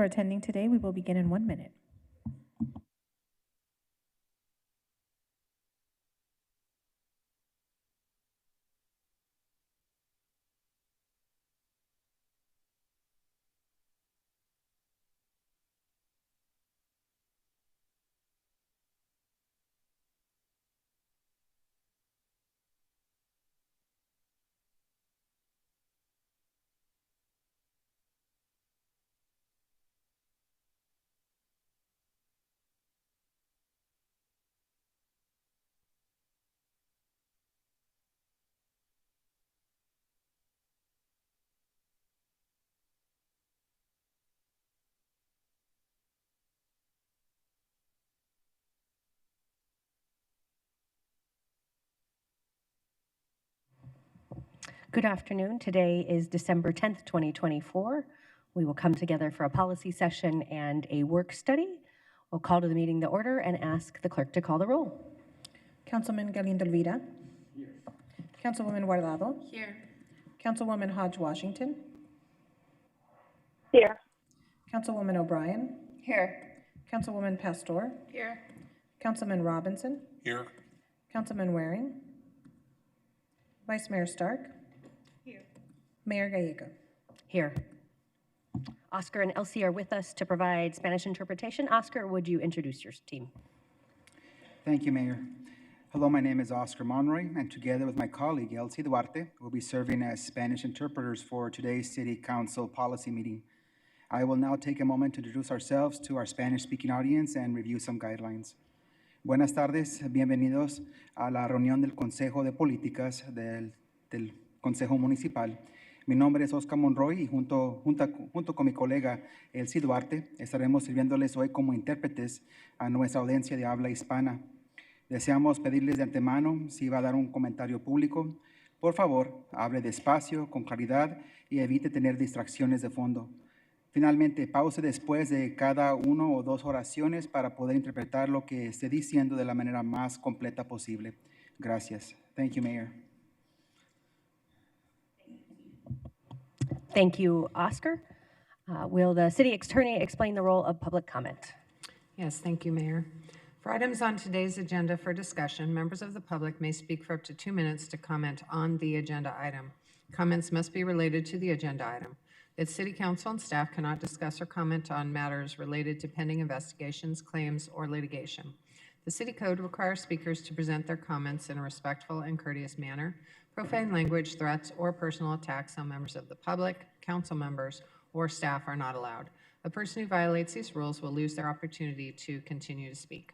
for attending today. We will begin in 1 minute. Good afternoon. Today is December 10th, 2024. We will come together for a policy session and a work study. We'll call to the meeting to order and ask the clerk to call the roll. Councilman Galindo Elvira. Here. Councilwoman Guardado. Here. Councilwoman Hodge Washington. Here. Councilwoman O'Brien. Here. Councilwoman Pastor. Here. Councilman Robinson. Here. Councilman Waring. Vice Mayor Stark. Here. Mayor Gallego. Here. Oscar and Elsie are with us to provide Spanish interpretation. Oscar, would you introduce your team? Thank you, Mayor. Hello, my name is Oscar Monroy, and together with my colleague, Elsie Duarte, we'll be serving as Spanish interpreters for today's City Council policy meeting. I will now take a moment to introduce ourselves to our Spanish-speaking audience and review some guidelines. Buenas tardes, bienvenidos a la reunión del Consejo de Políticas del Consejo Municipal. Mi nombre es Oscar Monroy y junto con mi colega Elsie Duarte estaremos sirviéndoles hoy como intérpretes a nuestra audiencia de habla hispana. Deseamos pedirles de antemano, si va a dar un comentario público, por favor, hable despacio, con claridad y evite tener distracciones de fondo. Finalmente, pause después de cada uno o dos oraciones para poder interpretar lo que esté diciendo de la manera más completa posible. Gracias. Thank you, Mayor. Thank you, Oscar. Will the city attorney explain the role of public comment? Yes, thank you, Mayor. For items on today's agenda for discussion, members of the public may speak for up to 2 minutes to comment on the agenda item. Comments must be related to the agenda item. The City Council and staff cannot discuss or comment on matters related to pending investigations, claims, or litigation. The City Code requires speakers to present their comments in a respectful and courteous manner. Profane language, threats, or personal attacks on members of the public, council members, or staff are not allowed. A person who violates these rules will lose their opportunity to continue to speak.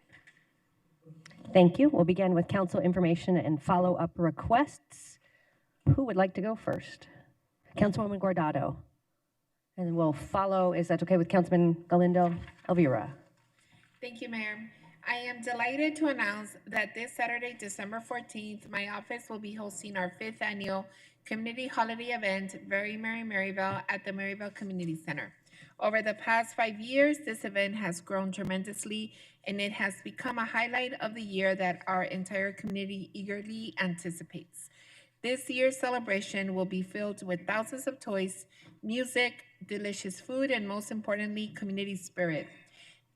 Thank you. We'll begin with council information and follow-up requests. Who would like to go first? Councilwoman Guardado. And we'll follow, is that okay with Councilman Galindo Elvira? Thank you, Mayor. I am delighted to announce that this Saturday, December 14th, my office will be hosting our 5th annual community holiday event, Very Merry Maryville, at the Maryville Community Center. Over the past 5 years, this event has grown tremendously, and it has become a highlight of the year that our entire community eagerly anticipates. This year's celebration will be filled with thousands of toys, music, delicious food, and most importantly, community spirit.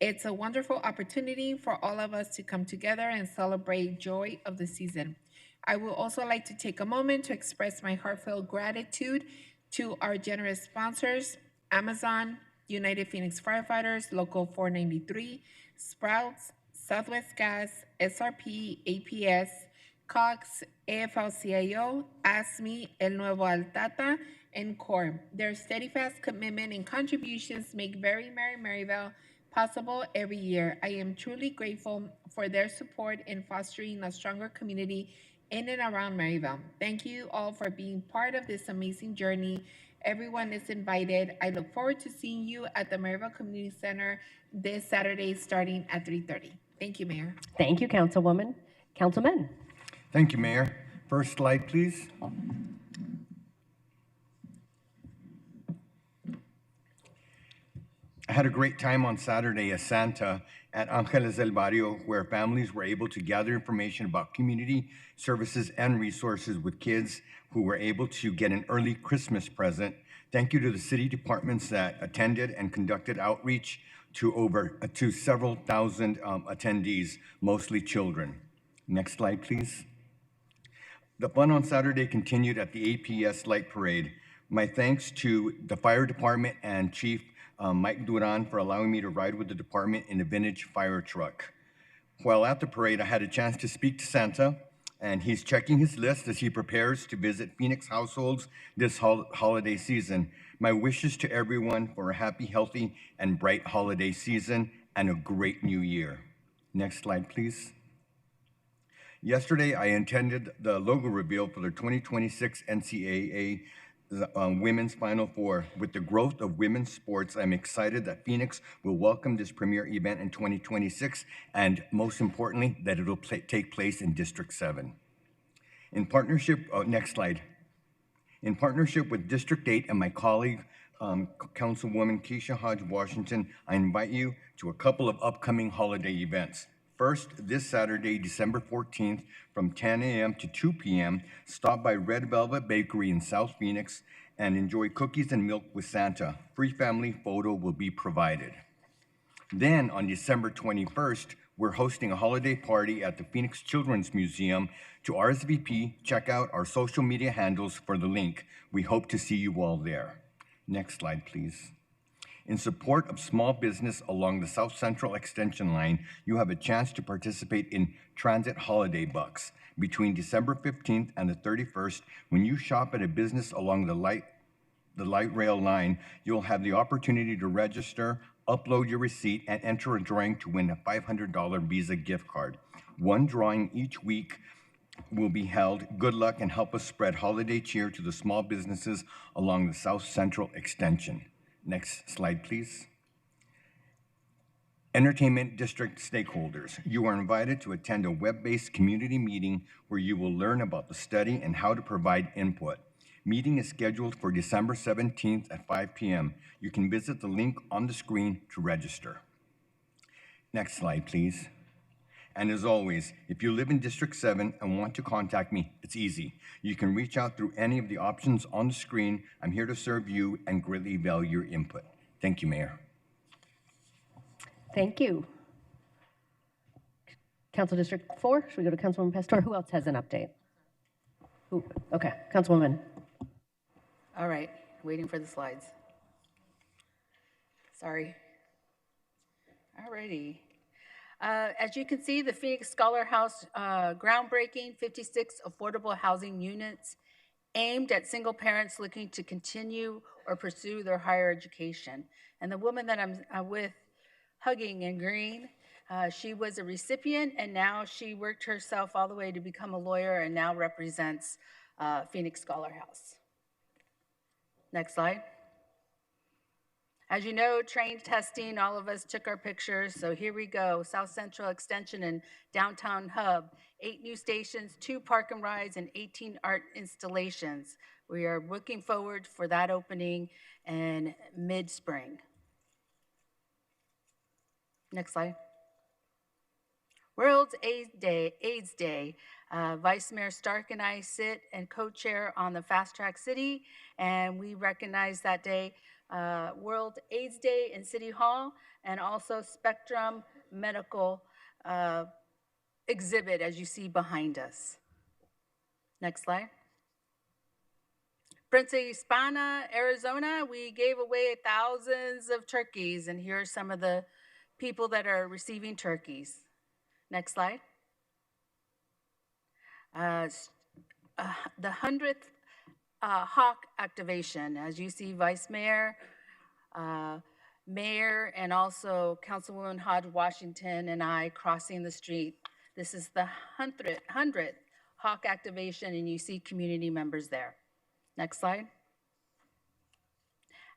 It's a wonderful opportunity for all of us to come together and celebrate joy of the season. I would also like to take a moment to express my heartfelt gratitude to our generous sponsors, Amazon, United Phoenix Firefighters, Local 493, Sprouts, Southwest Gas, SRP, APS, Cox, AFL-CIO, ASME, El Nuevo Altata, and CORE. Their steadfast commitment and contributions make Very Merry Maryville possible every year. I am truly grateful for their support in fostering a stronger community in and around Maryville. Thank you all for being part of this amazing journey. Everyone is invited. I look forward to seeing you at the Maryville Community Center this Saturday starting at 3:30. Thank you, Mayor. Thank you, Councilwoman. Councilman. Thank you, Mayor. First slide, please. I had a great time on Saturday as Santa at Angeles del Barrio, where families were able to gather information about community services and resources with kids who were able to get an early Christmas present Thank you to the city departments that attended and conducted outreach to several thousand attendees, mostly children. Next slide, please. The fun on Saturday continued at the APS Light Parade. My thanks to the fire department and Chief Mike Duran for allowing me to ride with the department in a vintage fire truck. While at the parade, I had a chance to speak to Santa, and he's checking his list as he prepares to visit Phoenix households this holiday season. My wishes to everyone for a happy, healthy, and bright holiday season and a great new year. Next slide, please. Yesterday, I attended the logo reveal for the 2026 NCAA Women's Final Four. With the growth of women's sports, I'm excited that Phoenix will welcome this premier event in 2026, and most importantly, that it'll take place in District 7. In partnership, next slide. In partnership with District 8 and my colleague, Councilwoman Keisha Hodge Washington, I invite you to a couple of upcoming holiday events. First, this Saturday, December 14th, from 10 a.m. to 2 p.m., stop by Red Velvet Bakery in South Phoenix and enjoy cookies and milk with Santa. Free family photo will be provided. Then, on December 21st, we're hosting a holiday party at the Phoenix Children's Museum. To RSVP, check out our social media handles for the link. We hope to see you all there. Next slide, please. In support of small business along the South Central Extension line, you have a chance to participate in Transit Holiday Bucks. Between December 15th and the 31st, when you shop at a business along the light rail line, you'll have the opportunity to register, upload your receipt, and enter a drawing to win a $500 Visa gift card. One drawing each week will be held. Good luck and help us spread holiday cheer to the small businesses along the South Central Extension. Next slide, please. Entertainment District stakeholders, you are invited to attend a web-based community meeting where you will learn about the study and how to provide input. Meeting is scheduled for December 17th at 5 p.m. You can visit the link on the screen to register. Next slide, please. And as always, if you live in District 7 and want to contact me, it's easy. You can reach out through any of the options on the screen. I'm here to serve you and greatly value your input. Thank you, Mayor. Thank you. Council District 4, should we go to Councilwoman Pastor? Who else has an update? Who? Okay, Councilwoman. All right, waiting for the slides. Sorry. All righty. As you can see, the Phoenix Scholar House groundbreaking 56 affordable housing units aimed at single parents looking to continue or pursue their higher education. And the woman that I'm with, hugging in green, she was a recipient, and now she worked herself all the way to become a lawyer and now represents Phoenix Scholar House. Next slide. As you know, train testing, all of us took our pictures, so here we go. South Central Extension and Downtown Hub, 8 new stations, 2 park and rides, and 18 art installations. We are looking forward for that opening in mid-spring. Next slide. World AIDS Day. Vice Mayor Stark and I sit and co-chair on the Fast Track City, and we recognize that day World AIDS Day in City Hall, and also Spectrum Medical exhibit, as you see behind us. Next slide. Prince Hispana, Arizona, we gave away thousands of turkeys, and here are some of the people that are receiving turkeys. Next slide. The 100th Hawk activation, as you see, Vice Mayor, Mayor, and also Councilwoman Hodge Washington and I crossing the street. This is the 100th Hawk activation, and you see community members there. Next slide.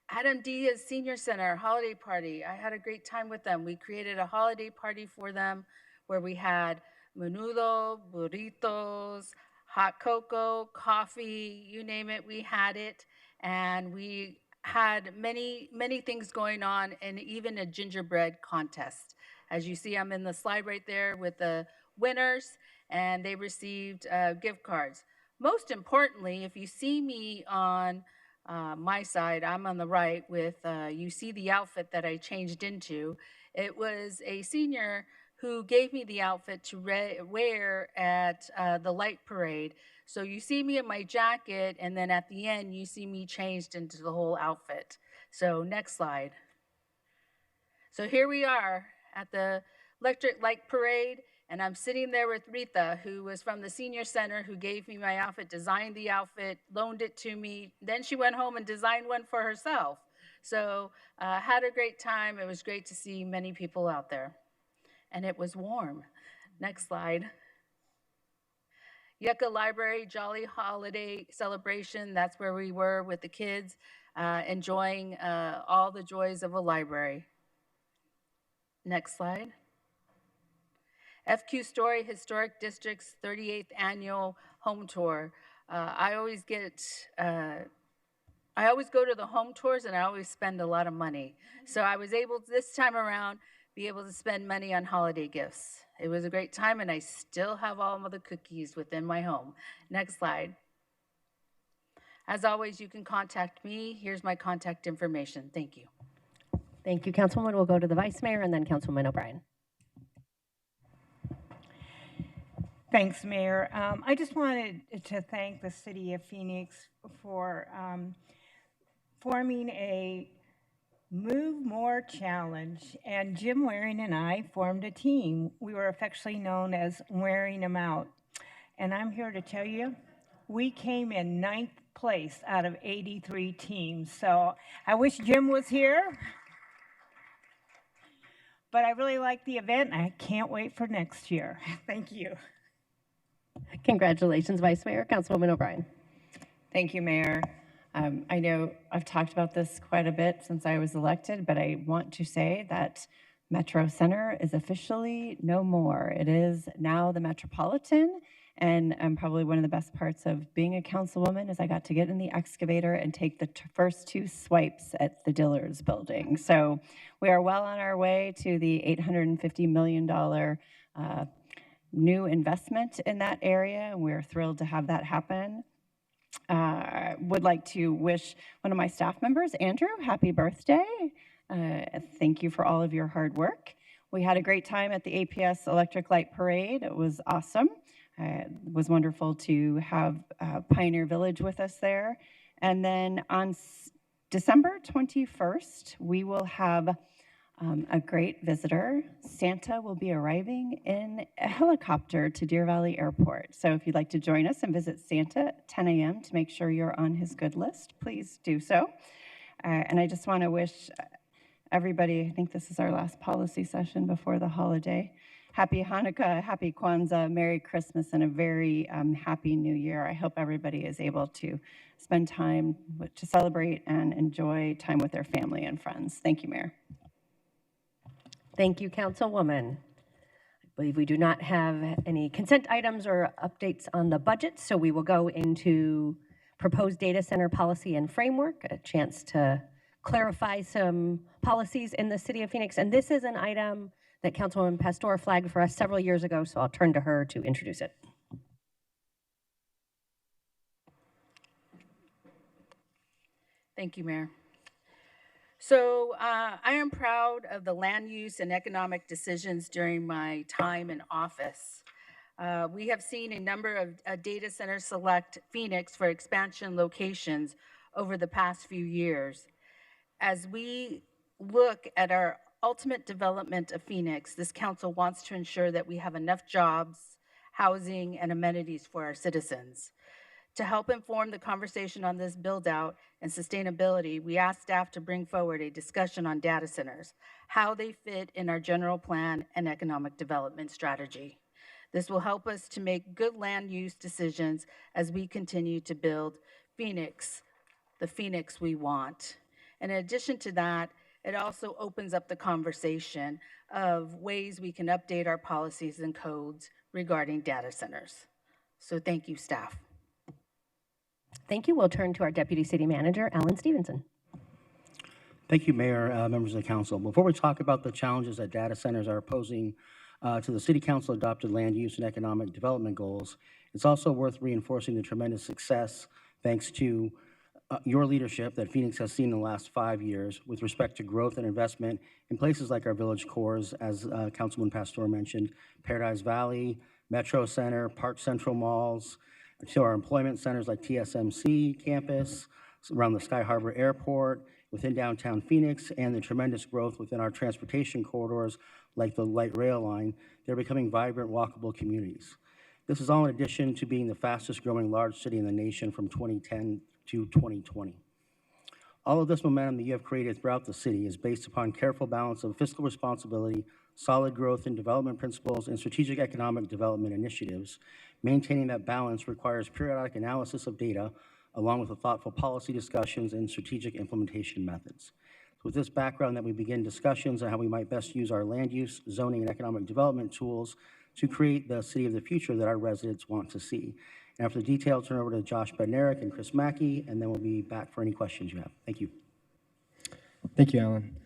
Adam Diaz Senior Center holiday party. I had a great time with them. We created a holiday party for them where we had menudo, burritos, hot cocoa, coffee, you name it, we had it. And we had many, many things going on, and even a gingerbread contest. As you see, I'm in the slide right there with the winners, and they received gift cards. Most importantly, if you see me on my side, I'm on the right with, you see the outfit that I changed into. It was a senior who gave me the outfit to wear at the light parade. So you see me in my jacket, and then at the end, you see me changed into the whole outfit. So next slide. So here we are at the Electric Light Parade, and I'm sitting there with Rita, who was from the senior center, who gave me my outfit, designed the outfit, loaned it to me. Then she went home and designed one for herself. So had a great time. It was great to see many people out there. And it was warm. Next slide. Yucca Library Jolly Holiday Celebration. That's where we were with the kids, enjoying all the joys of a library. Next slide. FQ Story Historic District's 38th Annual Home Tour. I always go to the home tours, and I always spend a lot of money. So I was able to, this time around, be able to spend money on holiday gifts. It was a great time, and I still have all of the cookies within my home. Next slide. As always, you can contact me. Here's my contact information. Thank you. Thank you, Councilwoman. We'll go to the Vice Mayor and then Councilwoman O'Brien. Thanks, Mayor. I just wanted to thank the City of Phoenix for forming a Move More Challenge, and Jim Waring and I formed a team. We were affectionately known as Wearing Them Out. And I'm here to tell you, we came in 9th place out of 83 teams. So I wish Jim was here. But I really like the event, and I can't wait for next year. Thank you. Congratulations, Vice Mayor. Councilwoman O'Brien. Thank you, Mayor. I know I've talked about this quite a bit since I was elected, but I want to say that Metro Center is officially no more. It is now the Metropolitan, and probably one of the best parts of being a councilwoman is I got to get in the excavator and take the first 2 swipes at the Dillard's building. So we are well on our way to the $850 million new investment in that area, and we're thrilled to have that happen. Would like to wish one of my staff members, Andrew, happy birthday. Thank you for all of your hard work. We had a great time at the APS Electric Light Parade. It was awesome. It was wonderful to have Pioneer Village with us there. And then on December 21st, we will have a great visitor. Santa will be arriving in a helicopter to Deer Valley Airport. So if you'd like to join us and visit Santa at 10 a.m. to make sure you're on his good list, please do so. And I just want to wish everybody, I think this is our last policy session before the holiday, happy Hanukkah, happy Kwanzaa, Merry Christmas, and a very happy New Year. I hope everybody is able to spend time to celebrate and enjoy time with their family and friends. Thank you, Mayor. Thank you, Councilwoman. I believe we do not have any consent items or updates on the budget, so we will go into proposed data center policy and framework, a chance to clarify some policies in the City of Phoenix. And this is an item that Councilwoman Pastor flagged for us several years ago, so I'll turn to her to introduce it. Thank you, Mayor. So I am proud of the land use and economic decisions during my time in office. We have seen a number of data centers select Phoenix for expansion locations over the past few years. As we look at our ultimate development of Phoenix, this council wants to ensure that we have enough jobs, housing, and amenities for our citizens. To help inform the conversation on this build-out and sustainability, we asked staff to bring forward a discussion on data centers, how they fit in our general plan and economic development strategy. This will help us to make good land use decisions as we continue to build Phoenix, the Phoenix we want. In addition to that, it also opens up the conversation of ways we can update our policies and codes regarding data centers. So thank you, staff. Thank you. We'll turn to our Deputy City Manager, Alan Stevenson. Thank you, Mayor, members of the council. Before we talk about the challenges that data centers are posing to the City Council adopted land use and economic development goals, it's also worth reinforcing the tremendous success thanks to your leadership that Phoenix has seen in the last 5 years with respect to growth and investment in places like our village cores, as Councilman Pastor mentioned, Paradise Valley, Metro Center, Park Central malls, to our employment centers like TSMC campus, around the Sky Harbor Airport, within downtown Phoenix, and the tremendous growth within our transportation corridors like the light rail line. They're becoming vibrant, walkable communities. This is all in addition to being the fastest growing large city in the nation from 2010 to 2020. All of this momentum that you have created throughout the city is based upon careful balance of fiscal responsibility, solid growth and development principles, and strategic economic development initiatives. Maintaining that balance requires periodic analysis of data, along with thoughtful policy discussions and strategic implementation methods. With this background, that we begin discussions on how we might best use our land use, zoning, and economic development tools to create the city of the future that our residents want to see. And after the detail, I'll turn over to Josh Bednarik and Chris Mackey, and then we'll be back for any questions you have. Thank you. Thank you, Alan.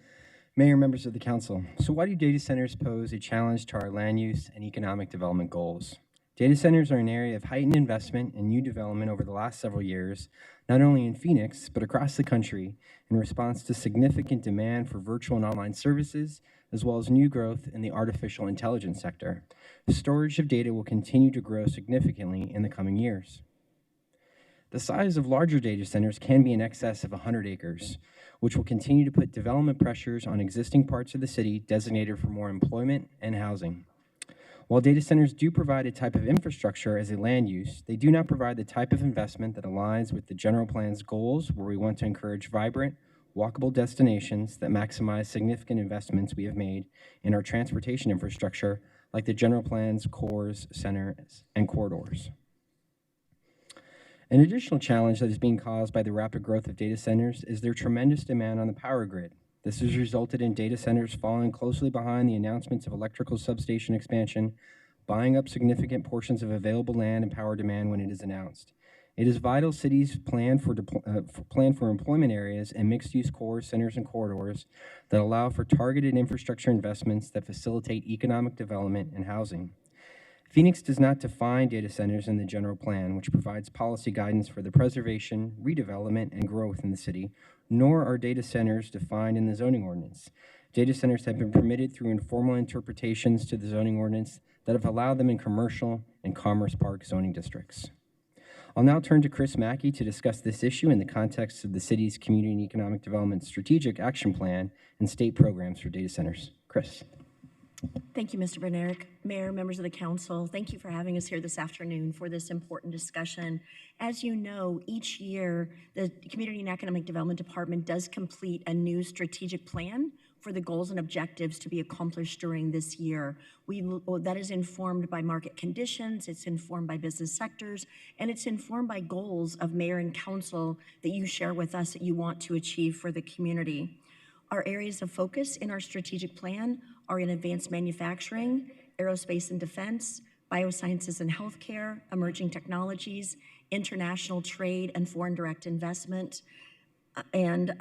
Mayor, members of the council. So why do data centers pose a challenge to our land use and economic development goals? Data centers are an area of heightened investment and new development over the last several years, not only in Phoenix, but across the country, in response to significant demand for virtual and online services, as well as new growth in the artificial intelligence sector. Storage of data will continue to grow significantly in the coming years. The size of larger data centers can be in excess of 100 acres, which will continue to put development pressures on existing parts of the city designated for more employment and housing. While data centers do provide a type of infrastructure as a land use, they do not provide the type of investment that aligns with the general plan's goals, where we want to encourage vibrant, walkable destinations that maximize significant investments we have made in our transportation infrastructure, like the general plan's cores, centers, and corridors. An additional challenge that is being caused by the rapid growth of data centers is their tremendous demand on the power grid. This has resulted in data centers falling closely behind the announcements of electrical substation expansion, buying up significant portions of available land and power demand when it is announced. It is vital cities plan for employment areas and mixed-use core centers and corridors that allow for targeted infrastructure investments that facilitate economic development and housing. Phoenix does not define data centers in the general plan, which provides policy guidance for the preservation, redevelopment, and growth in the city, nor are data centers defined in the zoning ordinance. Data centers have been permitted through informal interpretations to the zoning ordinance that have allowed them in commercial and commerce park zoning districts. I'll now turn to Chris Mackey to discuss this issue in the context of the city's Community and Economic Development Strategic Action Plan and state programs for data centers. Chris. Thank you, Mr. Bednarik. Mayor, members of the council, thank you for having us here this afternoon for this important discussion. As you know, each year, the Community and Economic Development Department does complete a new strategic plan for the goals and objectives to be accomplished during this year. That is informed by market conditions, it's informed by business sectors, and it's informed by goals of mayor and council that you share with us that you want to achieve for the community. Our areas of focus in our strategic plan are in advanced manufacturing, aerospace and defense, biosciences and healthcare, emerging technologies, international trade and foreign direct investment, and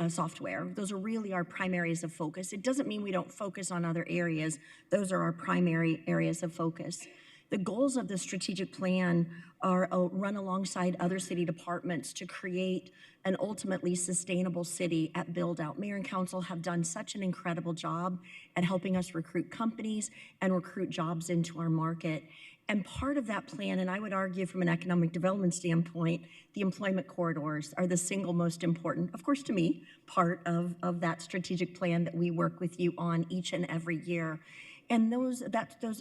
software. Those are really our primary areas of focus. It doesn't mean we don't focus on other areas. Those are our primary areas of focus. The goals of the strategic plan are run alongside other city departments to create an ultimately sustainable city at build out. Mayor and council have done such an incredible job at helping us recruit companies and recruit jobs into our market. And part of that plan, and I would argue from an economic development standpoint, the employment corridors are the single most important, of course to me, part of that strategic plan that we work with you on each and every year. And those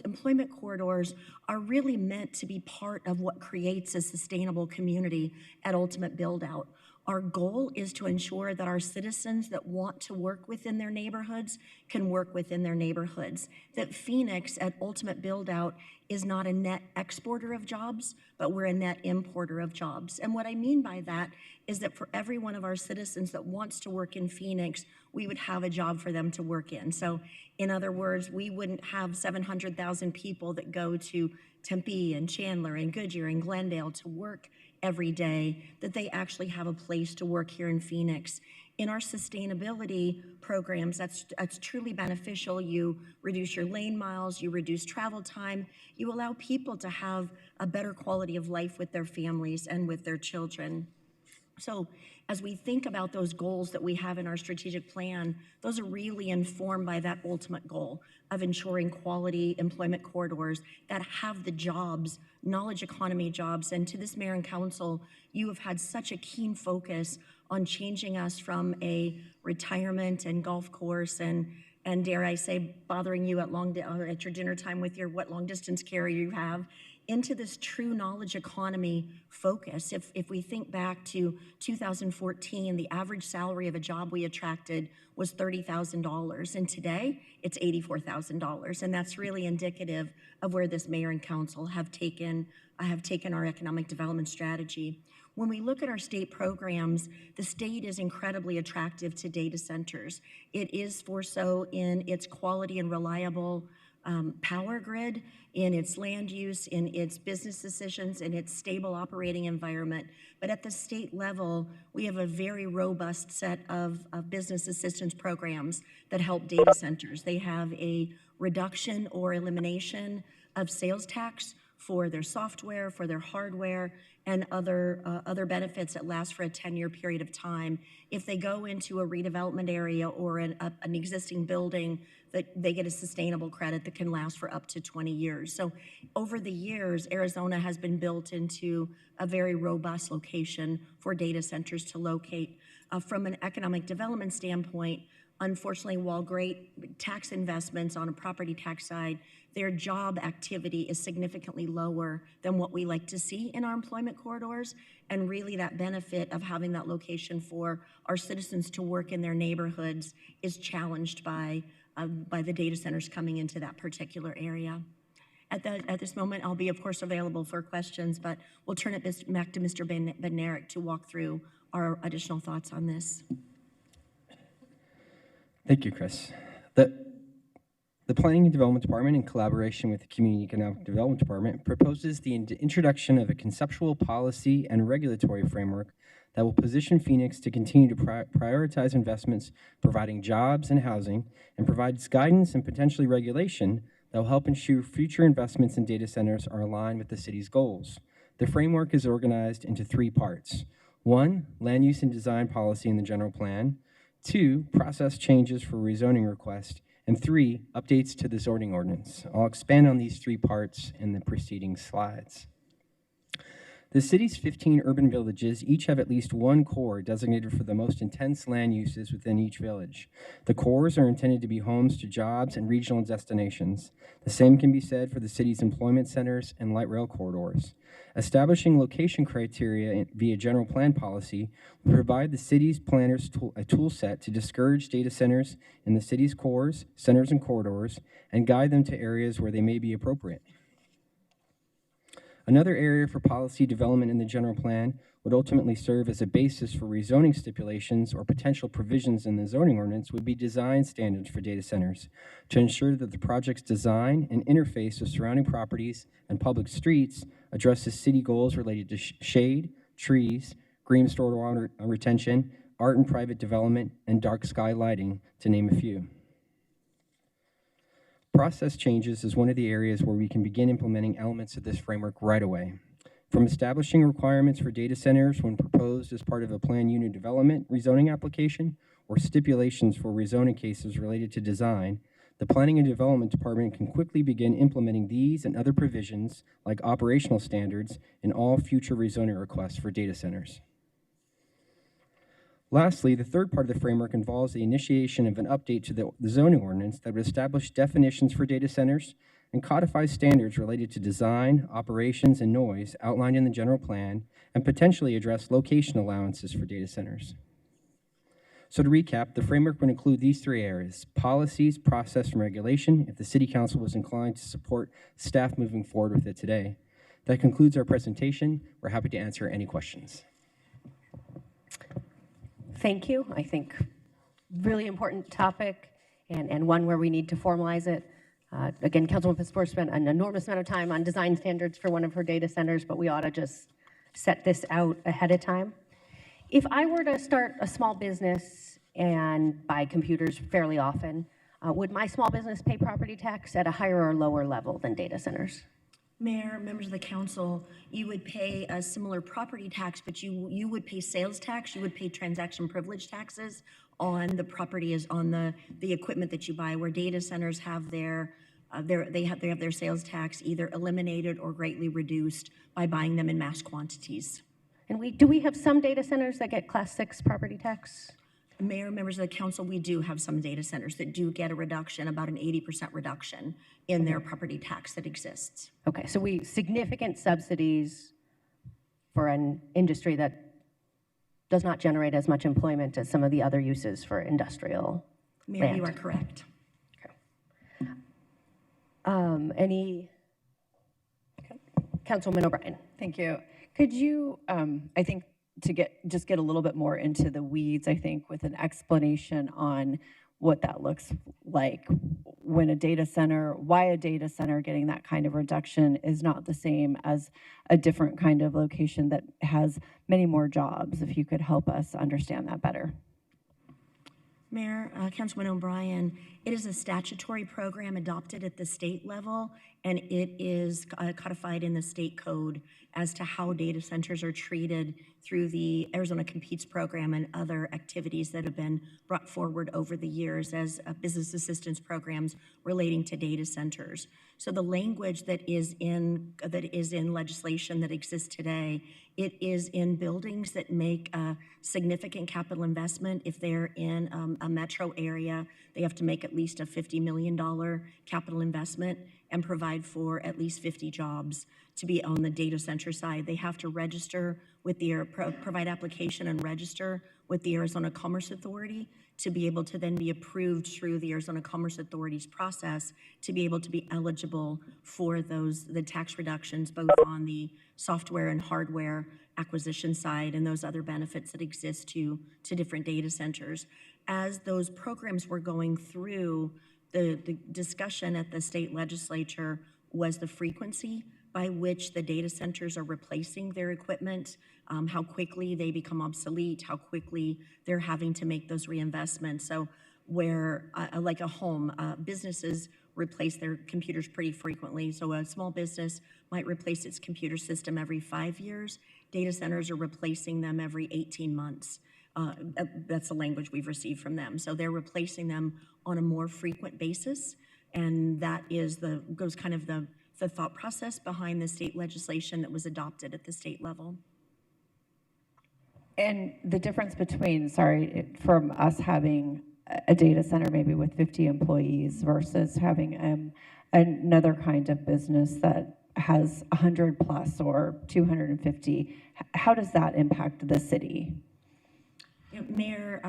employment corridors are really meant to be part of what creates a sustainable community at ultimate build out. Our goal is to ensure that our citizens that want to work within their neighborhoods can work within their neighborhoods. That Phoenix at ultimate build out is not a net exporter of jobs, but we're a net importer of jobs. And what I mean by that is that for every one of our citizens that wants to work in Phoenix, we would have a job for them to work in. So in other words, we wouldn't have 700,000 people that go to Tempe and Chandler and Goodyear and Glendale to work every day, that they actually have a place to work here in Phoenix. In our sustainability programs, that's truly beneficial. You reduce your lane miles, you reduce travel time, you allow people to have a better quality of life with their families and with their children. So as we think about those goals that we have in our strategic plan, those are really informed by that ultimate goal of ensuring quality employment corridors that have the jobs, knowledge economy jobs. And to this mayor and council, you have had such a keen focus on changing us from a retirement and golf course and dare I say, bothering you at your dinner time with your what long distance carrier you have, into this true knowledge economy focus. If we think back to 2014, the average salary of a job we attracted was $30,000, and today it's $84,000, and that's really indicative of where this mayor and council have taken our economic development strategy. When we look at our state programs, the state is incredibly attractive to data centers. It is for so in its quality and reliable power grid, in its land use, in its business decisions, in its stable operating environment. But at the state level, we have a very robust set of business assistance programs that help data centers. They have a reduction or elimination of sales tax for their software, for their hardware, and other benefits that last for a 10-year period of time. If they go into a redevelopment area or an existing building, that they get a sustainable credit that can last for up to 20 years. So over the years, Arizona has been built into a very robust location for data centers to locate. From an economic development standpoint, unfortunately, while great tax investments on a property tax side, their job activity is significantly lower than what we like to see in our employment corridors. And really that benefit of having that location for our citizens to work in their neighborhoods is challenged by the data centers coming into that particular area. At this moment, I'll be, of course, available for questions, but we'll turn it back to Mr. Bednarik to walk through our additional thoughts on this. Thank you, Chris. The Planning and Development Department, in collaboration with the Community Economic Development Department, proposes the introduction of a conceptual policy and regulatory framework that will position Phoenix to continue to prioritize investments providing jobs and housing, and provides guidance and potentially regulation that will help ensure future investments in data centers are aligned with the city's goals. The framework is organized into 3 parts. 1, land use and design policy in the general plan. 2, process changes for rezoning request. And 3, updates to the zoning ordinance. I'll expand on these 3 parts in the preceding slides. The city's 15 urban villages each have at least one core designated for the most intense land uses within each village. The cores are intended to be homes to jobs and regional destinations. The same can be said for the city's employment centers and light rail corridors. Establishing location criteria via general plan policy will provide the city's planners a tool set to discourage data centers in the city's cores, centers, and corridors, and guide them to areas where they may be appropriate. Another area for policy development in the general plan would ultimately serve as a basis for rezoning stipulations or potential provisions in the zoning ordinance would be design standards for data centers to ensure that the project's design and interface with surrounding properties and public streets addresses city goals related to shade, trees, green stormwater retention, art and private development, and dark sky lighting, to name a few. Process changes is one of the areas where we can begin implementing elements of this framework right away. From establishing requirements for data centers when proposed as part of a planned unit development rezoning application, or stipulations for rezoning cases related to design, the Planning and Development Department can quickly begin implementing these and other provisions, like operational standards, in all future rezoning requests for data centers. Lastly, the third part of the framework involves the initiation of an update to the zoning ordinance that would establish definitions for data centers and codify standards related to design, operations, and noise outlined in the general plan, and potentially address location allowances for data centers. So to recap, the framework would include these 3 areas: policies, process, and regulation, if the City Council was inclined to support staff moving forward with it today. That concludes our presentation. We're happy to answer any questions. Thank you. I think really important topic and one where we need to formalize it. Again, Councilwoman Pastor spent an enormous amount of time on design standards for one of her data centers, but we ought to just set this out ahead of time. If I were to start a small business and buy computers fairly often, would my small business pay property tax at a higher or lower level than data centers? Mayor, members of the council, you would pay a similar property tax, but you would pay sales tax, you would pay transaction privilege taxes on the property as on the equipment that you buy, where data centers have they have their sales tax either eliminated or greatly reduced by buying them in mass quantities. And do we have some data centers that get Class 6 property tax? Mayor, members of the council, we do have some data centers that do get a reduction, about an 80% reduction in their property tax that exists. Okay, so significant subsidies for an industry that does not generate as much employment as some of the other uses for industrial Mayor, land. you are correct. Councilwoman O'Brien. Thank you. Could you, I think, just get a little bit more into the weeds, I think, with an explanation on what that looks like when why a data center getting that kind of reduction is not the same as a different kind of location that has many more jobs, if you could help us understand that better. Mayor, Councilman O'Brien, it is a statutory program adopted at the state level, and it is codified in the state code as to how data centers are treated through the Arizona Competes program and other activities that have been brought forward over the years as business assistance programs relating to data centers. So the language that is in legislation that exists today, it is in buildings that make a significant capital investment. If they're in a metro area, they have to make at least a $50 million capital investment and provide for at least 50 jobs to be on the data center side. They have to register with the provide application and register with the Arizona Commerce Authority to be able to then be approved through the Arizona Commerce Authority's process to be able to be eligible for the tax reductions, both on the software and hardware acquisition side and those other benefits that exist to different data centers. As those programs were going through, the discussion at the state legislature was the frequency by which the data centers are replacing their equipment, how quickly they become obsolete, how quickly they're having to make those reinvestments. So where, like a home, businesses replace their computers pretty frequently. So a small business might replace its computer system every 5 years. Data centers are replacing them every 18 months. That's the language we've received from them. So they're replacing them on a more frequent basis, and that goes kind of the thought process behind the state legislation that was adopted at the state level. And the difference between, from us having a data center maybe with 50 employees versus having another kind of business that has 100 plus or 250, how does that impact the city? Mayor,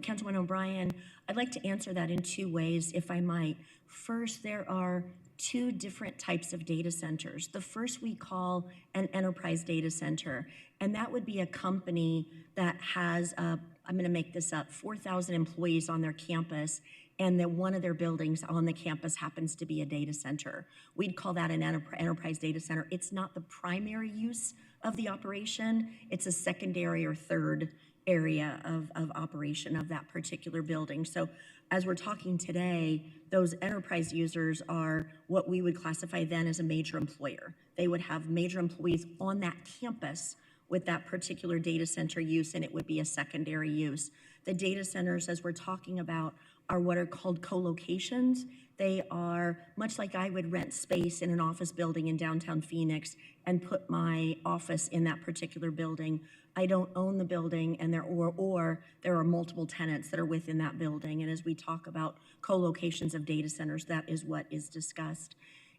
Councilman O'Brien, I'd like to answer that in two ways, if I might. First, there are two different types of data centers. The first we call an enterprise data center, and that would be a company that has, I'm going to make this up, 4,000 employees on their campus, and that one of their buildings on the campus happens to be a data center. We'd call that an enterprise data center. It's not the primary use of the operation. It's a secondary or third area of operation of that particular building. So as we're talking today, those enterprise users are what we would classify then as a major employer. They would have major employees on that campus with that particular data center use, and it would be a secondary use. The data centers, as we're talking about, are what are called co-locations. They are much like I would rent space in an office building in downtown Phoenix and put my office in that particular building. I don't own the building, and there are multiple tenants that are within that building. And as we talk about co-locations of data centers, that is what is discussed.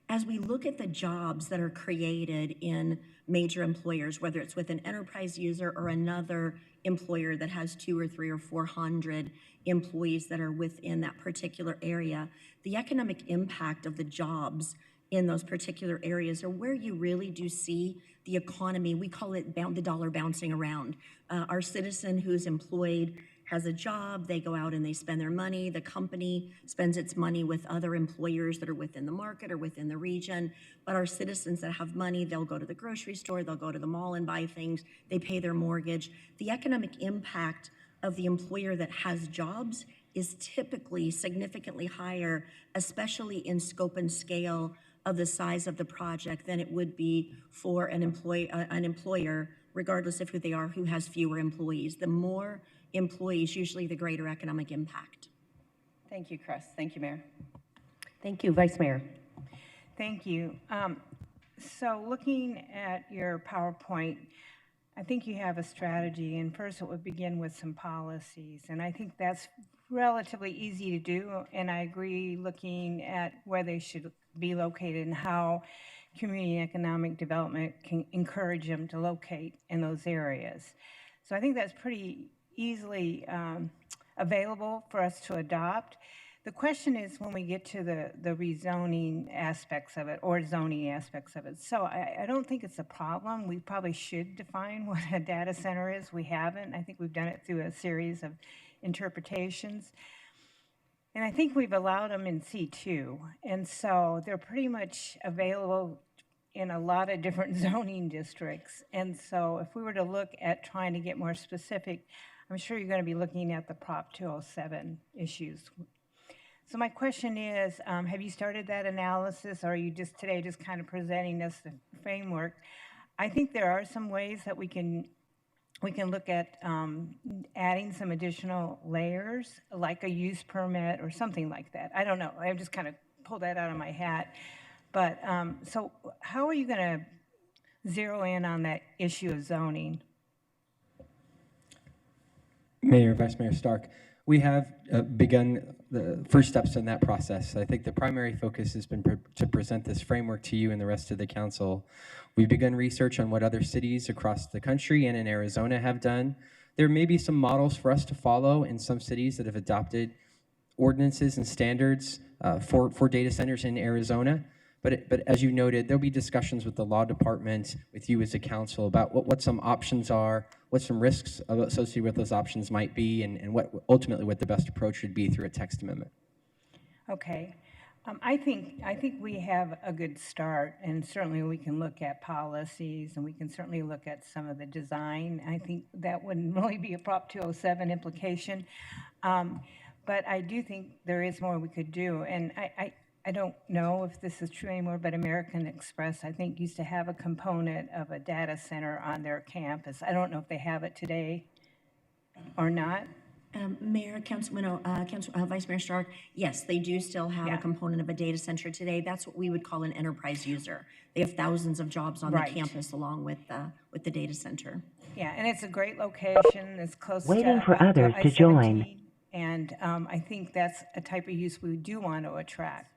As we look at the jobs that are created in major employers, whether it's with an enterprise user or another employer that has 200 or 300 or 400 employees that are within that particular area, the economic impact of the jobs in those particular areas are where you really do see the economy. We call it the dollar bouncing around. Our citizen who's employed has a job, they go out and they spend their money. The company spends its money with other employers that are within the market or within the region. But our citizens that have money, they'll go to the grocery store, they'll go to the mall and buy things, they pay their mortgage. The economic impact of the employer that has jobs is typically significantly higher, especially in scope and scale of the size of the project than it would be for an employer, regardless of who they are, who has fewer employees. The more employees, usually the greater economic impact. Thank you, Chris. Thank you, Mayor. Thank you, Vice Mayor. Thank you. So looking at your PowerPoint, I think you have a strategy, and first it would begin with some policies, and I think that's relatively easy to do, and I agree looking at where they should be located and how community and economic development can encourage them to locate in those areas. So I think that's pretty easily available for us to adopt. The question is when we get to the rezoning aspects of it or zoning aspects of it. So I don't think it's a problem. We probably should define what a data center is. We haven't. I think we've done it through a series of interpretations. And I think we've allowed them in C2. And so they're pretty much available in a lot of different zoning districts. And so if we were to look at trying to get more specific, I'm sure you're going to be looking at the Prop 207 issues. So my question is, have you started that analysis, or are you just today just kind of presenting us the framework? I think there are some ways that we can look at adding some additional layers, like a use permit or something like that. I don't know. I just kind of pulled that out of my hat. But so how are you going to zero in on that issue of zoning? Mayor, Vice Mayor Stark, we have begun the first steps in that process. I think the primary focus has been to present this framework to you and the rest of the council. We've begun research on what other cities across the country and in Arizona have done. There may be some models for us to follow in some cities that have adopted ordinances and standards for data centers in Arizona. But as you noted, there'll be discussions with the law department, with you as a council, about what some options are, what some risks associated with those options might be, and what ultimately what the best approach would be through a text amendment. Okay. I think we have a good start, and certainly we can look at policies, and we can certainly look at some of the design. I think that wouldn't really be a Prop 207 implication. But I do think there is more we could do, and I don't know if this is true anymore, but American Express, I think, used to have a component of a data center on their campus. I don't know if they have it today or not. Mayor, Councilman, Vice Mayor Stark, yes, they do still have a component of a data center today. That's what we would call an enterprise user. They have thousands of jobs on the campus along with the data center. Yeah, and it's a great location. It's close Waiting to, for others to join. And I think that's a type of use we do want to attract.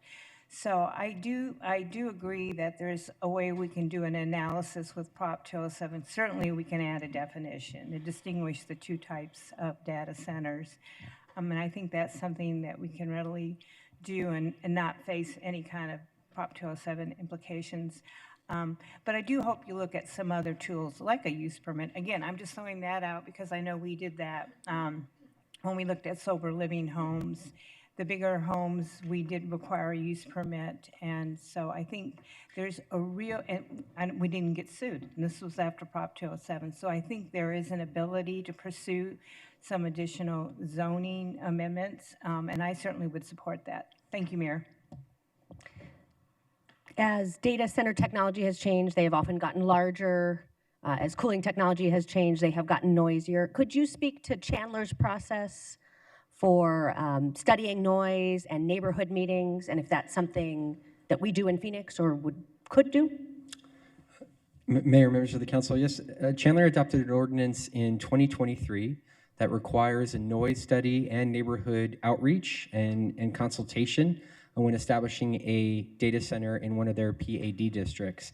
So I do agree that there's a way we can do an analysis with Prop 207. Certainly we can add a definition to distinguish the two types of data centers. And I think that's something that we can readily do and not face any kind of Prop 207 implications. But I do hope you look at some other tools like a use permit. Again, I'm just throwing that out because I know we did that when we looked at sober living homes. The bigger homes, we did require a use permit, and so I think there's a real, and we didn't get sued, and this was after Prop 207, so I think there is an ability to pursue some additional zoning amendments, and I certainly would support that. Thank you, Mayor. As data center technology has changed, they have often gotten larger. As cooling technology has changed, they have gotten noisier. Could you speak to Chandler's process for studying noise and neighborhood meetings, and if that's something that we do in Phoenix or could do? Mayor, members of the council, yes, Chandler adopted an ordinance in 2023 that requires a noise study and neighborhood outreach and consultation when establishing a data center in one of their PAD districts.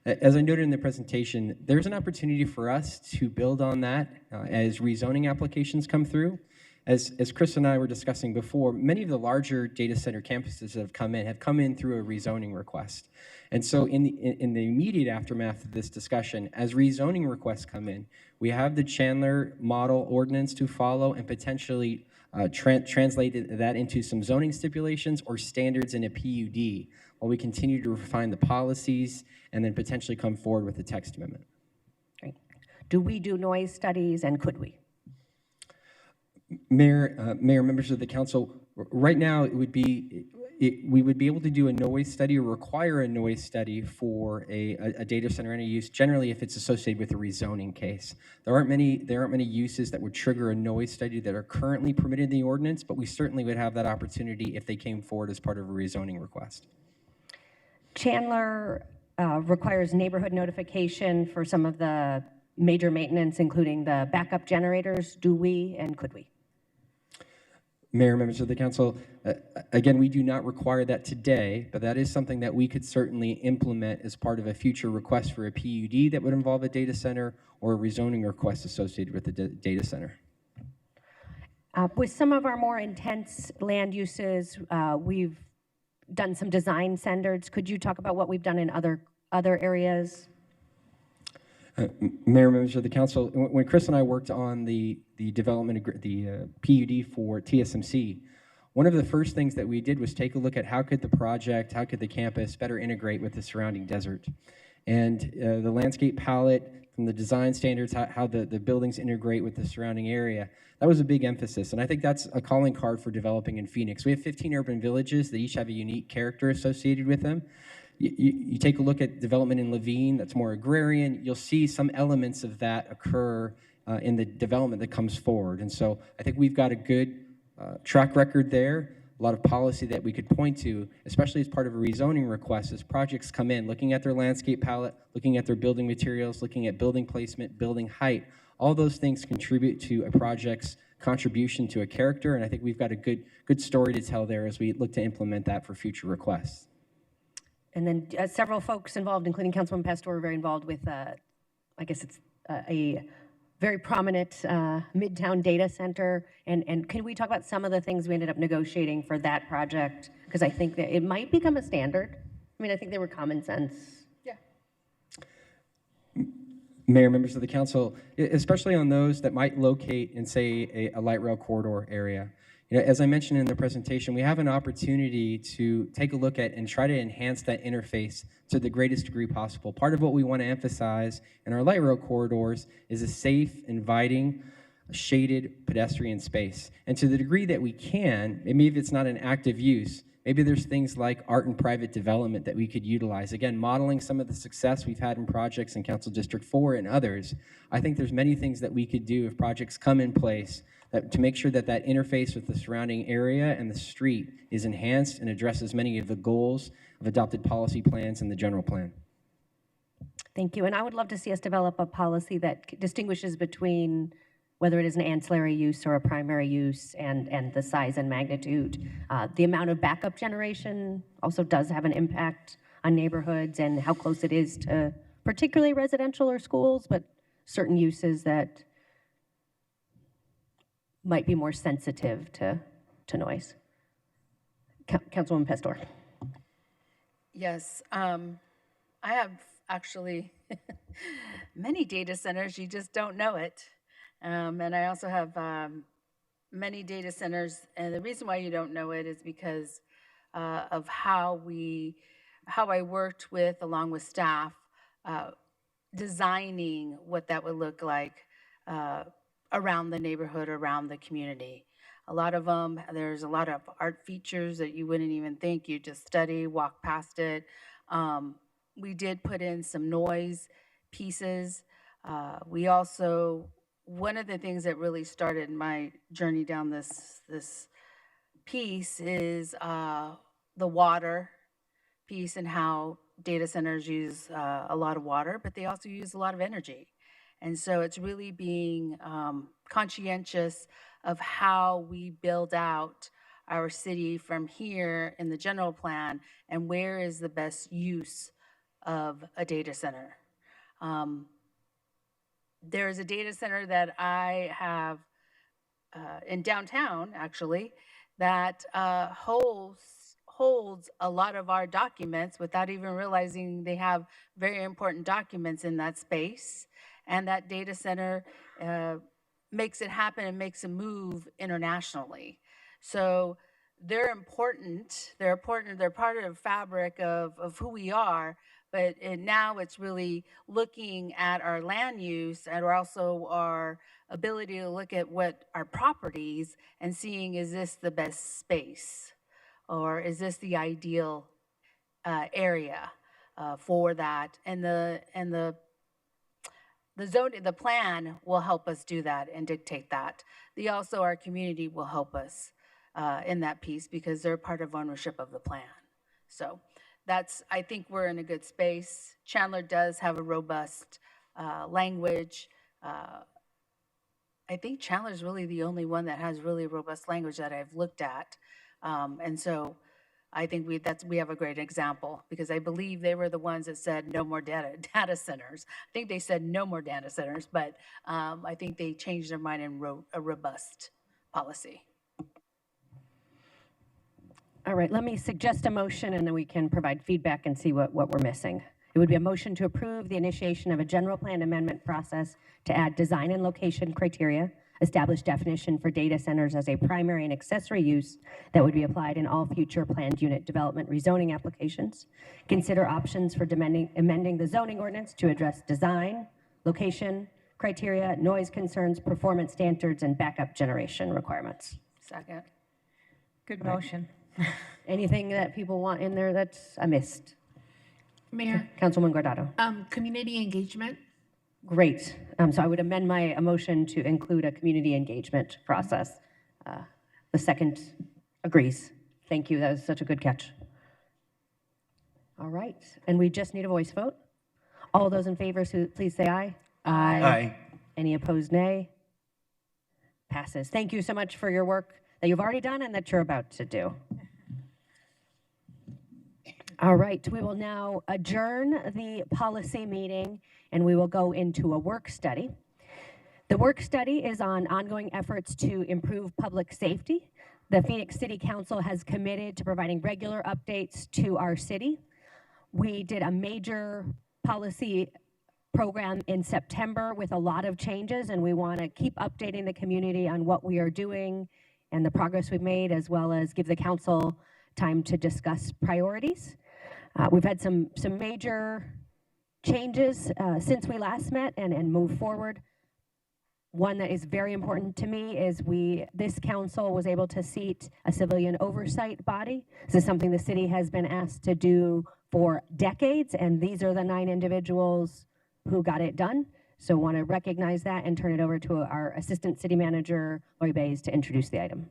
As I noted in the presentation, there's an opportunity for us to build on that as rezoning applications come through. As Chris and I were discussing before, many of the larger data center campuses that have come in through a rezoning request. And so in the immediate aftermath of this discussion, as rezoning requests come in, we have the Chandler model ordinance to follow and potentially translate that into some zoning stipulations or standards in a PUD while we continue to refine the policies and then potentially come forward with a text amendment. Great. Do we do noise studies, and could we? Mayor, members of the council, right now it would be, we would be able to do a noise study or require a noise study for a data center and a use, generally if it's associated with a rezoning case. There aren't many uses that would trigger a noise study that are currently permitted in the ordinance, but we certainly would have that opportunity if they came forward as part of a rezoning request. Chandler requires neighborhood notification for some of the major maintenance, including the backup generators. Do we and could we? Mayor, members of the council, again, we do not require that today, but that is something that we could certainly implement as part of a future request for a PUD that would involve a data center or a rezoning request associated with the data center. With some of our more intense land uses, we've done some design standards. Could you talk about what we've done in other areas? Mayor, members of the council, when Chris and I worked on the development, the PUD for TSMC, one of the first things that we did was take a look at how could the campus better integrate with the surrounding desert. And the landscape palette, from the design standards, how the buildings integrate with the surrounding area, that was a big emphasis. And I think that's a calling card for developing in Phoenix. We have 15 urban villages that each have a unique character associated with them. You take a look at development in Levine, that's more agrarian, you'll see some elements of that occur in the development that comes forward. And so I think we've got a good track record there, a lot of policy that we could point to, especially as part of a rezoning request as projects come in, looking at their landscape palette, looking at their building materials, looking at building placement, building height. All those things contribute to a project's contribution to a character, and I think we've got a good story to tell there as we look to implement that for future requests. And then several folks involved, including Councilman Pastor, are very involved with, I guess it's a very prominent Midtown data center. And can we talk about some of the things we ended up negotiating for that project? Because I think that it might become a standard. I mean, I think they were common sense. Yeah. Mayor, members of the council, especially on those that might locate in, say, a light rail corridor area. You know, as I mentioned in the presentation, we have an opportunity to take a look at and try to enhance that interface to the greatest degree possible. Part of what we want to emphasize in our light rail corridors is a safe, inviting, shaded pedestrian space. And to the degree that we can, maybe if it's not an active use, maybe there's things like art and private development that we could utilize. Again, modeling some of the success we've had in projects in Council District 4 and others. I think there's many things that we could do if projects come in place to make sure that that interface with the surrounding area and the street is enhanced and addresses many of the goals of adopted policy plans and the general plan. Thank you. And I would love to see us develop a policy that distinguishes between whether it is an ancillary use or a primary use and the size and magnitude. The amount of backup generation also does have an impact on neighborhoods and how close it is to particularly residential or schools, but certain uses that might be more sensitive to noise. Councilwoman Pastor. Yes, I have actually many data centers, you just don't know it. And I also have many data centers, and the reason why you don't know it is because of how I worked with, along with staff, designing what that would look like around the neighborhood, around the community. A lot of them, there's a lot of art features that you wouldn't even think. You just study, walk past it. We did put in some noise pieces. We also, one of the things that really started my journey down this piece is the water piece and how data centers use a lot of water, but they also use a lot of energy. And so it's really being conscientious of how we build out our city from here in the general plan and where is the best use of a data center. There's a data center that I have in downtown, actually, that holds a lot of our documents without even realizing they have very important documents in that space. And that data center makes it happen and makes a move internationally. So they're important. They're part of the fabric of who we are. But now it's really looking at our land use and also our ability to look at what our properties and seeing, is this the best space? Or is this the ideal area for that? And the zoning, the plan will help us do that and dictate that. Also, our community will help us in that piece because they're part of ownership of the plan. So I think we're in a good space. Chandler does have a robust language. I think Chandler's really the only one that has really robust language that I've looked at. And so I think we have a great example because I believe they were the ones that said no more data centers. I think they said no more data centers, but I think they changed their mind and wrote a robust policy. All right, let me suggest a motion and then we can provide feedback and see what we're missing. It would be a motion to approve the initiation of a general plan amendment process to add design and location criteria, establish definition for data centers as a primary and accessory use that would be applied in all future planned unit development rezoning applications, consider options for amending the zoning ordinance to address design, location, criteria, noise concerns, performance standards, and backup generation requirements. Second. Good motion. Anything that people want in there that's I missed? Mayor, Councilwoman Guardado. community engagement. Great. So I would amend my motion to include a community engagement process. The second agrees. Thank you. That was such a good catch. All right. And we just need a voice vote. All those in favor, please say aye. Aye. Any opposed, nay? Passes. Thank you so much for your work that you've already done and that you're about to do. All right, we will now adjourn the policy meeting and we will go into a work study. The work study is on ongoing efforts to improve public safety. The Phoenix City Council has committed to providing regular updates to our city. We did a major policy program in September with a lot of changes, and we want to keep updating the community on what we are doing and the progress we've made, as well as give the council time to discuss priorities. We've had some major changes since we last met and moved forward. One that is very important to me is this council was able to seat a civilian oversight body. This is something the city has been asked to do for decades, and these are the 9 individuals who got it done. So want to recognize that and turn it over to our Assistant City Manager, Lori Bays, to introduce the item.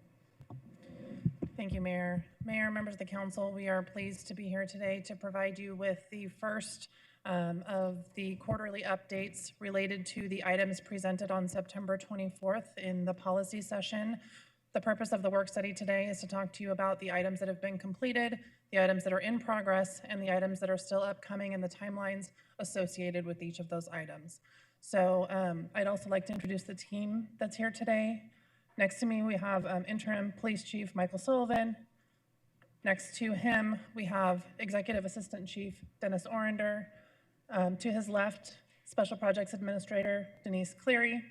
Thank you, Mayor. Mayor, members of the council, we are pleased to be here today to provide you with the first of the quarterly updates related to the items presented on September 24th in the policy session. The purpose of the work study today is to talk to you about the items that have been completed, the items that are in progress, and the items that are still upcoming and the timelines associated with each of those items. So I'd also like to introduce the team that's here today. Next to me, we have Interim Police Chief Michael Sullivan. Next to him, we have Executive Assistant Chief Dennis Orender. To his left, Special Projects Administrator Denise Cleary.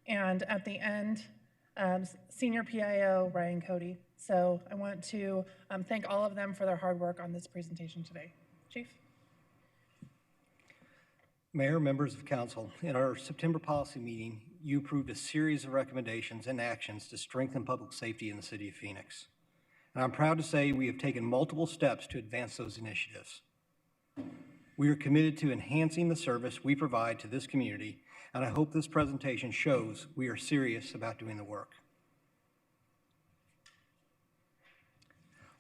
And at the end, Senior PIO Ryan Cody. So I want to thank all of them for their hard work on this presentation today. Chief? Mayor, members of council, in our September policy meeting, you approved a series of recommendations and actions to strengthen public safety in the city of Phoenix. And I'm proud to say we have taken multiple steps to advance those initiatives. We are committed to enhancing the service we provide to this community, and I hope this presentation shows we are serious about doing the work.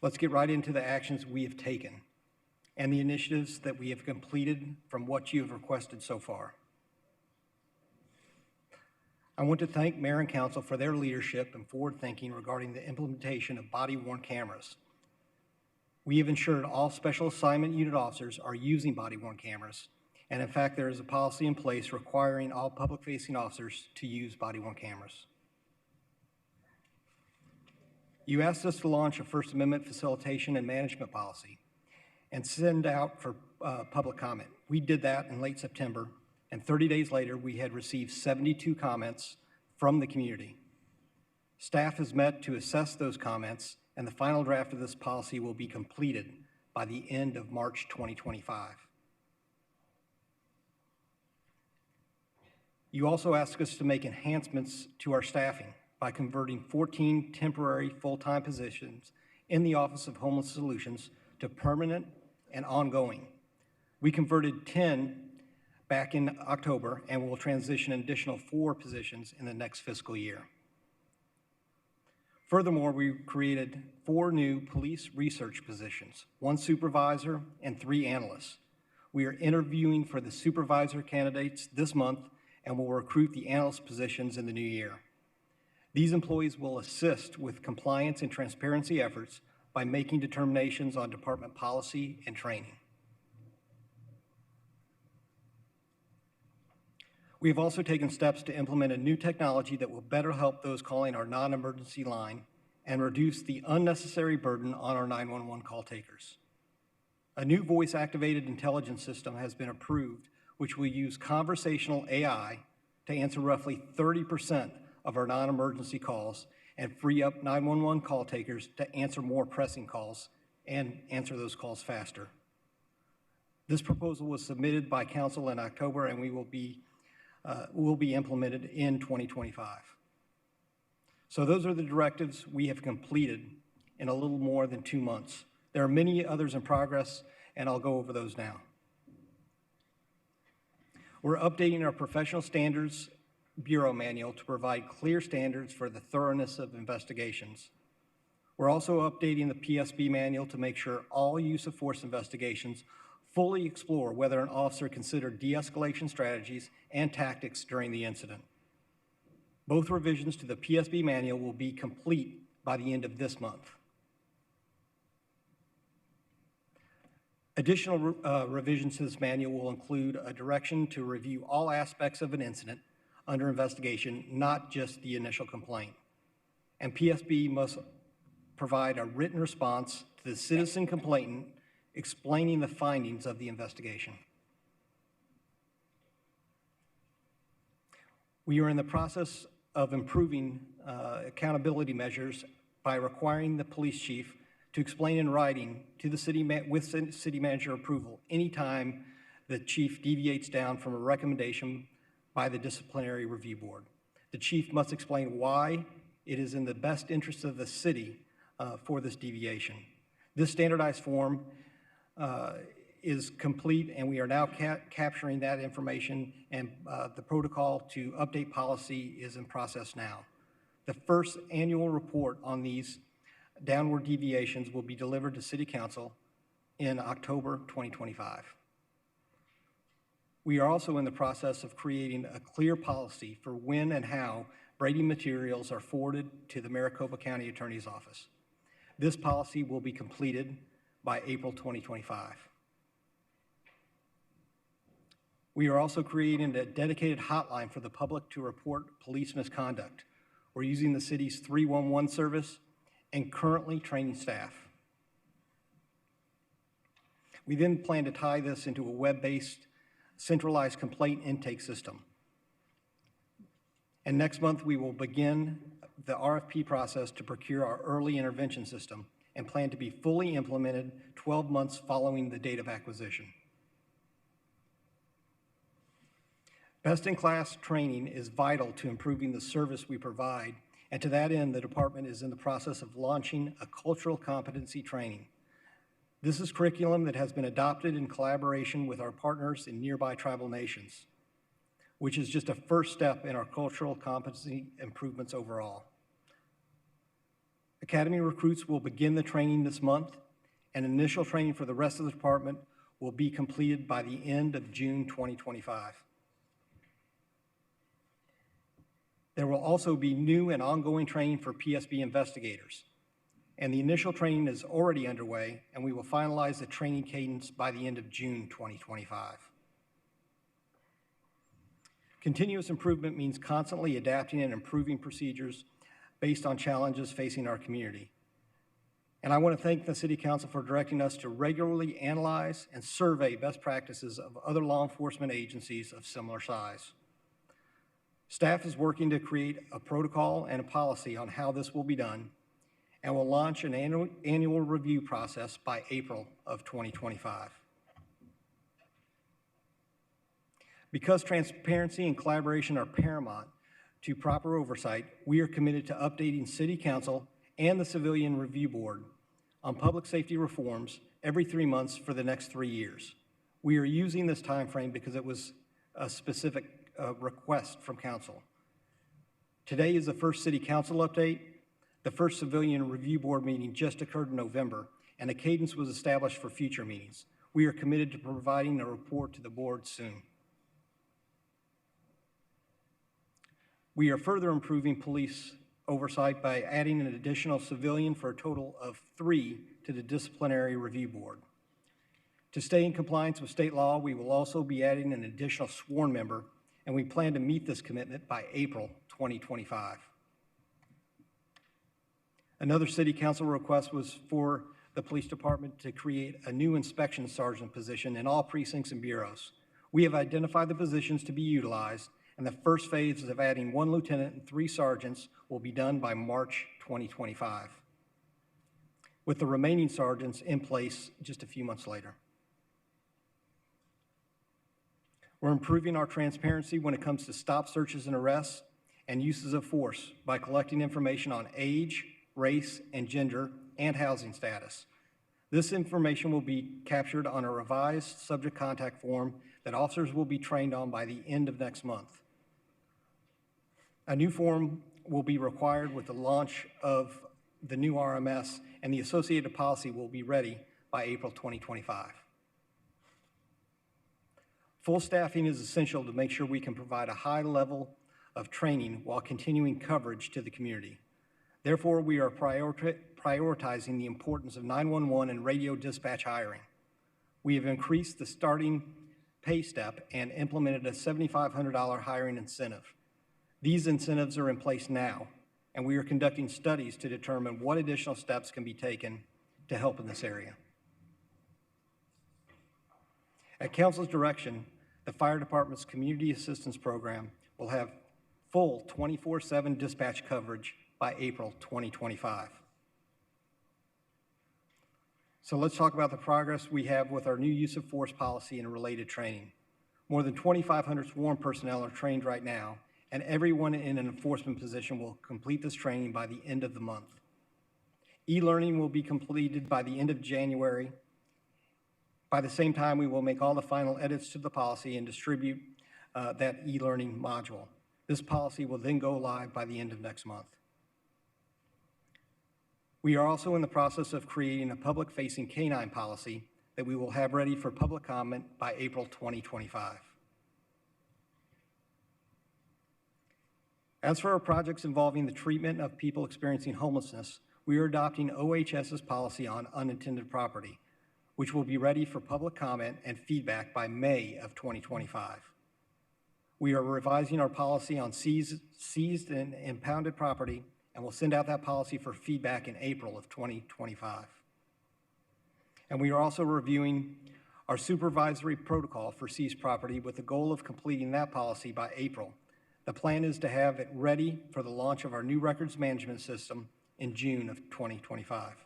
Let's get right into the actions we have taken and the initiatives that we have completed from what you have requested so far. I want to thank Mayor and Council for their leadership and forward thinking regarding the implementation of body-worn cameras. We have ensured all special assignment unit officers are using body-worn cameras, and in fact, there is a policy in place requiring all public-facing officers to use body-worn cameras. You asked us to launch a First Amendment facilitation and management policy and send out for public comment. We did that in late September, and 30 days later, we had received 72 comments from the community. Staff has met to assess those comments, and the final draft of this policy will be completed by the end of March 2025. You also asked us to make enhancements to our staffing by converting 14 temporary full-time positions in the Office of Homeless Solutions to permanent and ongoing. We converted 10 back in October and will transition an additional 4 positions in the next fiscal year. Furthermore, we created 4 new police research positions, 1 supervisor and 3 analysts. We are interviewing for the supervisor candidates this month and will recruit the analyst positions in the new year. These employees will assist with compliance and transparency efforts by making determinations on department policy and training. We have also taken steps to implement a new technology that will better help those calling our non-emergency line and reduce the unnecessary burden on our 911 call takers. A new voice-activated intelligence system has been approved, which will use conversational AI to answer roughly 30% of our non-emergency calls and free up 911 call takers to answer more pressing calls and answer those calls faster. This proposal was submitted by council in October and will be implemented in 2025. So those are the directives we have completed in a little more than 2 months. There are many others in progress, and I'll go over those now. We're updating our Professional Standards Bureau manual to provide clear standards for the thoroughness of investigations. We're also updating the PSB manual to make sure all use of force investigations fully explore whether an officer considered de-escalation strategies and tactics during the incident. Both revisions to the PSB manual will be complete by the end of this month. Additional revisions to this manual will include a direction to review all aspects of an incident under investigation, not just the initial complaint. And PSB must provide a written response to the citizen complainant explaining the findings of the investigation. We are in the process of improving accountability measures by requiring the police chief to explain in writing to the city with city manager approval anytime the chief deviates down from a recommendation by the disciplinary review board. The chief must explain why it is in the best interest of the city for this deviation. This standardized form is complete, and we are now capturing that information, and the protocol to update policy is in process now. The first annual report on these downward deviations will be delivered to City Council in October 2025. We are also in the process of creating a clear policy for when and how Brady materials are forwarded to the Maricopa County Attorney's Office. This policy will be completed by April 2025. We are also creating a dedicated hotline for the public to report police misconduct. We're using the city's 311 service and currently training staff. We then plan to tie this into a web-based centralized complaint intake system. And next month, we will begin the RFP process to procure our early intervention system and plan to be fully implemented 12 months following the date of acquisition. Best-in-class training is vital to improving the service we provide, and to that end, the department is in the process of launching a cultural competency training. This is curriculum that has been adopted in collaboration with our partners in nearby tribal nations, which is just a first step in our cultural competency improvements overall. Academy recruits will begin the training this month, and initial training for the rest of the department will be completed by the end of June 2025. There will also be new and ongoing training for PSB investigators, and the initial training is already underway, and we will finalize the training cadence by the end of June 2025. Continuous improvement means constantly adapting and improving procedures based on challenges facing our community. And I want to thank the City Council for directing us to regularly analyze and survey best practices of other law enforcement agencies of similar size. Staff is working to create a protocol and a policy on how this will be done, and will launch an annual review process by April of 2025. Because transparency and collaboration are paramount to proper oversight, we are committed to updating City Council and the Civilian Review Board on public safety reforms every 3 months for the next 3 years. We are using this time frame because it was a specific request from council. Today is the first city council update. The first civilian review board meeting just occurred in November, and a cadence was established for future meetings. We are committed to providing a report to the board soon. We are further improving police oversight by adding an additional civilian for a total of 3 to the disciplinary review board. To stay in compliance with state law, we will also be adding an additional sworn member, and we plan to meet this commitment by April 2025. Another city council request was for the police department to create a new inspection sergeant position in all precincts and bureaus. We have identified the positions to be utilized, and the first phase of adding 1 lieutenant and 3 sergeants will be done by March 2025, with the remaining sergeants in place just a few months later. We're improving our transparency when it comes to stop searches and arrests and uses of force by collecting information on age, race, and gender, and housing status. This information will be captured on a revised subject contact form that officers will be trained on by the end of next month. A new form will be required with the launch of the new RMS, and the associated policy will be ready by April 2025. Full staffing is essential to make sure we can provide a high level of training while continuing coverage to the community. Therefore, we are prioritizing the importance of 911 and radio dispatch hiring. We have increased the starting pay step and implemented a $7,500 hiring incentive. These incentives are in place now, and we are conducting studies to determine what additional steps can be taken to help in this area. At Council's direction, the Fire Department's Community Assistance Program will have full 24/7 dispatch coverage by April 2025. So let's talk about the progress we have with our new use of force policy and related training. More than 2,500 sworn personnel are trained right now, and everyone in an enforcement position will complete this training by the end of the month. E-learning will be completed by the end of January. By the same time, we will make all the final edits to the policy and distribute that e-learning module. This policy will then go live by the end of next month. We are also in the process of creating a public-facing canine policy that we will have ready for public comment by April 2025. As for our projects involving the treatment of people experiencing homelessness, we are adopting OHS's policy on unintended property, which will be ready for public comment and feedback by May of 2025. We are revising our policy on seized and impounded property, and will send out that policy for feedback in April of 2025. And we are also reviewing our supervisory protocol for seized property with the goal of completing that policy by April. The plan is to have it ready for the launch of our new records management system in June of 2025.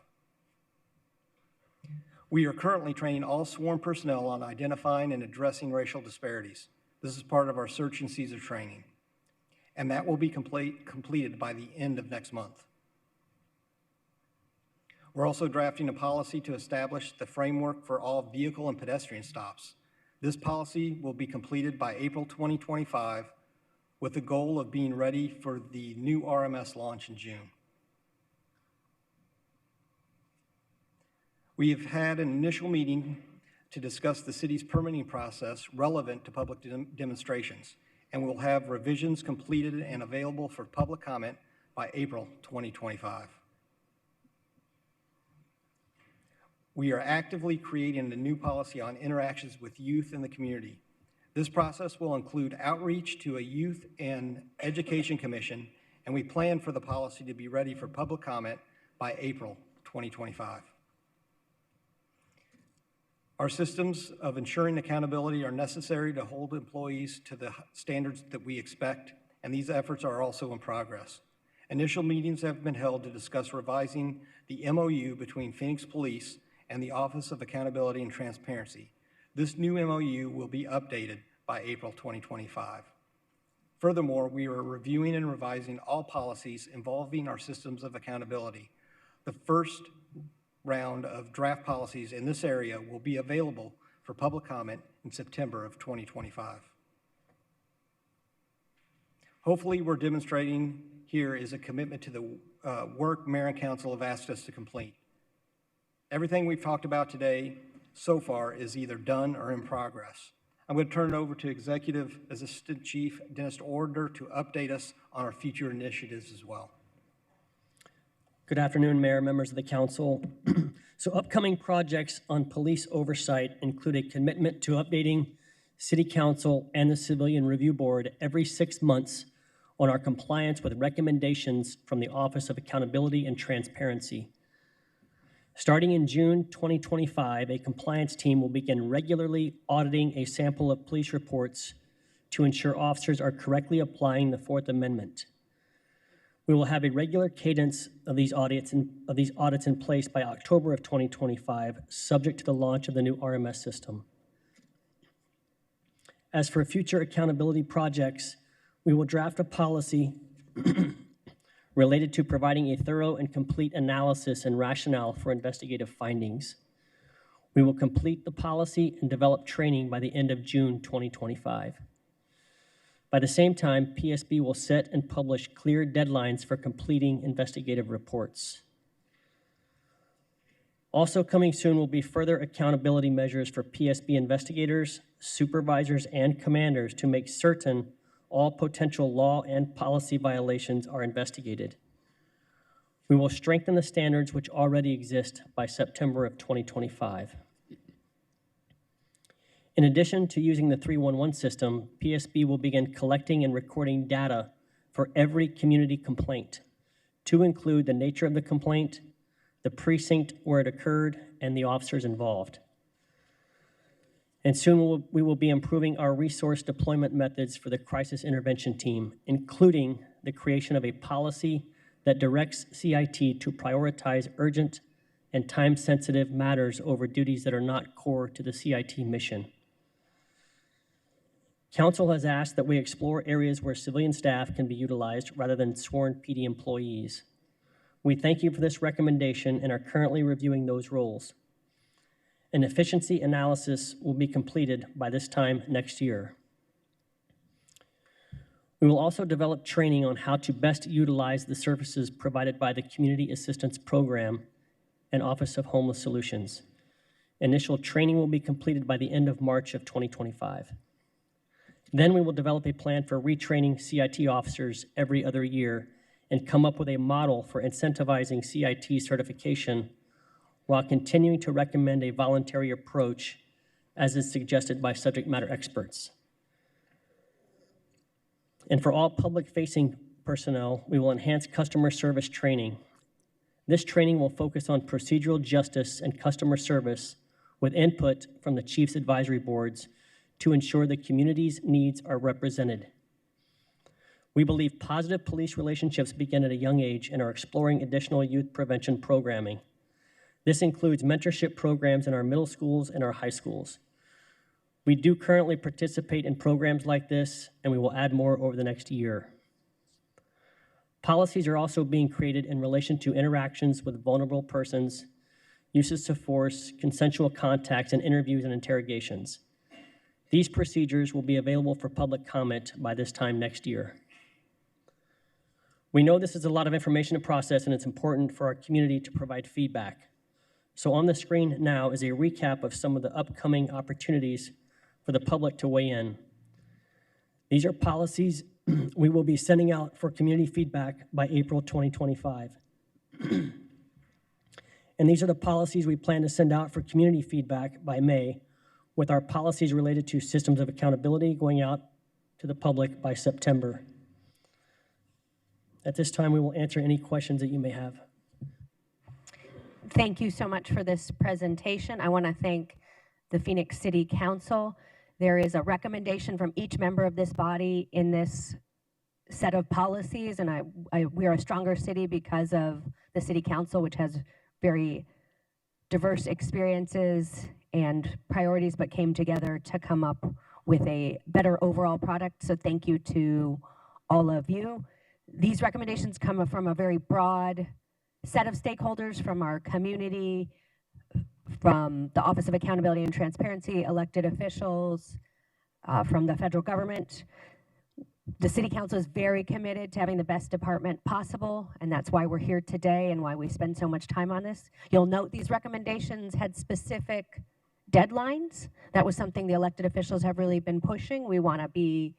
We are currently training all sworn personnel on identifying and addressing racial disparities. This is part of our search and seizure training, and that will be completed by the end of next month. We're also drafting a policy to establish the framework for all vehicle and pedestrian stops. This policy will be completed by April 2025 with the goal of being ready for the new RMS launch in June. We have had an initial meeting to discuss the city's permitting process relevant to public demonstrations, and we'll have revisions completed and available for public comment by April 2025. We are actively creating a new policy on interactions with youth in the community. This process will include outreach to a youth and education commission, and we plan for the policy to be ready for public comment by April 2025. Our systems of ensuring accountability are necessary to hold employees to the standards that we expect, and these efforts are also in progress. Initial meetings have been held to discuss revising the MOU between Phoenix Police and the Office of Accountability and Transparency. This new MOU will be updated by April 2025. Furthermore, we are reviewing and revising all policies involving our systems of accountability. The first round of draft policies in this area will be available for public comment in September of 2025. Hopefully, we're demonstrating here is a commitment to the work Mayor and Council have asked us to complete. Everything we've talked about today so far is either done or in progress. I'm going to turn it over to Executive Assistant Chief Dennis Order to update us on our future initiatives as well. Good afternoon, Mayor, members of the council. So upcoming projects on police oversight include a commitment to updating City Council and the Civilian Review Board every 6 months on our compliance with recommendations from the Office of Accountability and Transparency. Starting in June 2025, a compliance team will begin regularly auditing a sample of police reports to ensure officers are correctly applying the Fourth Amendment. We will have a regular cadence of these audits in place by October of 2025, subject to the launch of the new RMS system. As for future accountability projects, we will draft a policy related to providing a thorough and complete analysis and rationale for investigative findings. We will complete the policy and develop training by the end of June 2025. By the same time, PSB will set and publish clear deadlines for completing investigative reports. Also coming soon will be further accountability measures for PSB investigators, supervisors, and commanders to make certain all potential law and policy violations are investigated. We will strengthen the standards which already exist by September of 2025. In addition to using the 311 system, PSB will begin collecting and recording data for every community complaint to include the nature of the complaint, the precinct where it occurred, and the officers involved. And soon we will be improving our resource deployment methods for the crisis intervention team, including the creation of a policy that directs CIT to prioritize urgent and time-sensitive matters over duties that are not core to the CIT mission. Council has asked that we explore areas where civilian staff can be utilized rather than sworn PD employees. We thank you for this recommendation and are currently reviewing those roles. An efficiency analysis will be completed by this time next year. We will also develop training on how to best utilize the services provided by the Community Assistance Program and Office of Homeless Solutions. Initial training will be completed by the end of March of 2025. Then we will develop a plan for retraining CIT officers every other year and come up with a model for incentivizing CIT certification while continuing to recommend a voluntary approach as is suggested by subject matter experts. And for all public-facing personnel, we will enhance customer service training. This training will focus on procedural justice and customer service with input from the Chiefs Advisory Boards to ensure the community's needs are represented. We believe positive police relationships begin at a young age and are exploring additional youth prevention programming. This includes mentorship programs in our middle schools and our high schools. We do currently participate in programs like this, and we will add more over the next year. Policies are also being created in relation to interactions with vulnerable persons, uses of force, consensual contacts, and interviews and interrogations. These procedures will be available for public comment by this time next year. We know this is a lot of information to process, and it's important for our community to provide feedback. So on the screen now is a recap of some of the upcoming opportunities for the public to weigh in. These are policies we will be sending out for community feedback by April 2025. And these are the policies we plan to send out for community feedback by May, with our policies related to systems of accountability going out to the public by September. At this time, we will answer any questions that you may have. Thank you so much for this presentation. I want to thank the Phoenix City Council. There is a recommendation from each member of this body in this set of policies, and we are a stronger city because of the City Council, which has very diverse experiences and priorities, but came together to come up with a better overall product. So thank you to all of you. These recommendations come from a very broad set of stakeholders from our community, from the Office of Accountability and Transparency, elected officials, from the federal government. The City Council is very committed to having the best department possible, and that's why we're here today and why we spend so much time on this. You'll note these recommendations had specific deadlines. That was something the elected officials have really been pushing. We want to be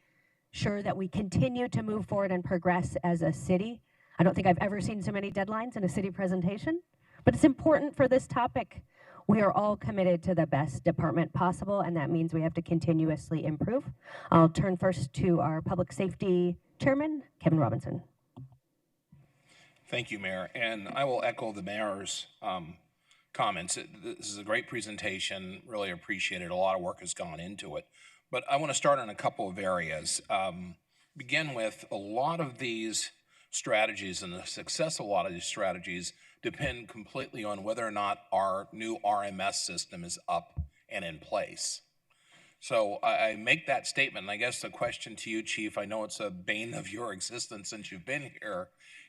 sure that we continue to move forward and progress as a city. I don't think I've ever seen so many deadlines in a city presentation, but it's important for this topic. We are all committed to the best department possible, and that means we have to continuously improve. I'll turn first to our Public Safety Chairman, Kevin Robinson. Thank you, Mayor. And I will echo the mayor's comments. This is a great presentation, really appreciate it. A lot of work has gone into it. But I want to start on a couple of areas. Begin with a lot of these strategies and the success of a lot of these strategies depend completely on whether or not our new RMS system is up and in place. So I make that statement, and I guess the question to you, Chief, I know it's a bane of your existence since you've been here,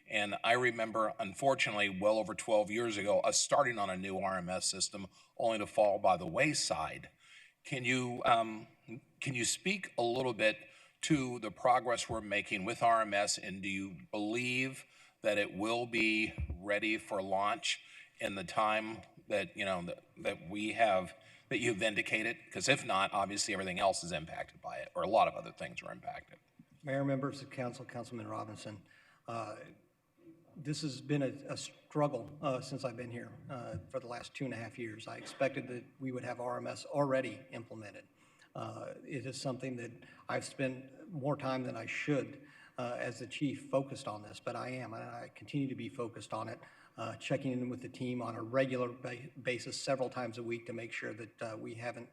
and I remember, unfortunately, well over 12 years ago, us starting on a new RMS system only to fall by the wayside. Can you speak a little bit to the progress we're making with RMS, and do you believe that it will be ready for launch in the time that that we have, that you've indicated? Because if not, obviously everything else is impacted by it, or a lot of other things are impacted. Mayor, members of council, Councilman Robinson, this has been a struggle since I've been here for the last 2.5 years. I expected that we would have RMS already implemented. It is something that I've spent more time than I should as the chief focused on this, but I am, and I continue to be focused on it, checking in with the team on a regular basis several times a week to make sure that we haven't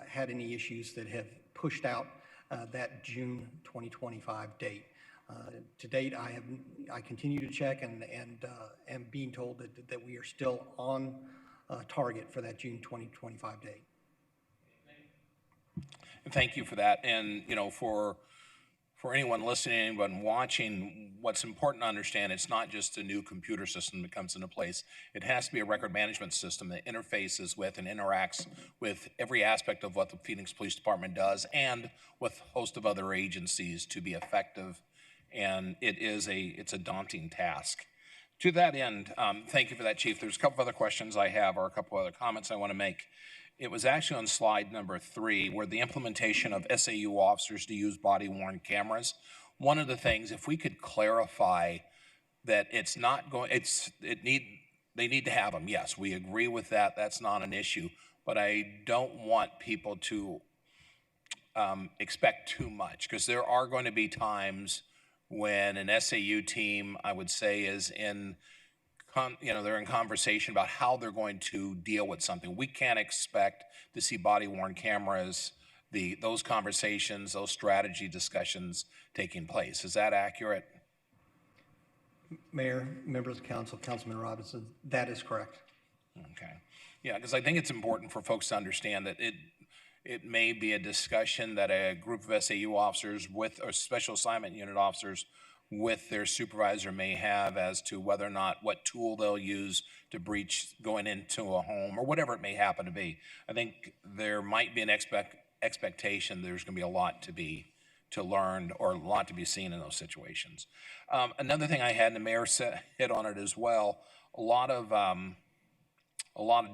had any issues that have pushed out that June 2025 date. To date, I continue to check and am being told that we are still on target for that June 2025 date. Thank you for that. And for anyone listening, anyone watching, what's important to understand, it's not just a new computer system that comes into place. It has to be a record management system that interfaces with and interacts with every aspect of what the Phoenix Police Department does and with a host of other agencies to be effective. And it's a daunting task. To that end, thank you for that, Chief. There's a couple of other questions I have, or a couple other comments I want to make. It was actually on slide number 3, where the implementation of SAU officers to use body-worn cameras. One of the things, if we could clarify that it's not going, they need to have them. Yes, we agree with that. That's not an issue. But I don't want people to expect too much, because there are going to be times when an SAU team, I would say, is in they're in conversation about how they're going to deal with something. We can't expect to see body-worn cameras, those conversations, those strategy discussions taking place. Is that accurate? Mayor, members of council, Councilman Robinson, that is correct. Okay. Yeah, because I think it's important for folks to understand that it may be a discussion that a group of SAU officers or special assignment unit officers with their supervisor may have as to whether or not what tool they'll use to breach going into a home or whatever it may happen to be. I think there might be an expectation there's going to be a lot to learn or a lot to be seen in those situations. Another thing I had, and the mayor hit on it as well, a lot of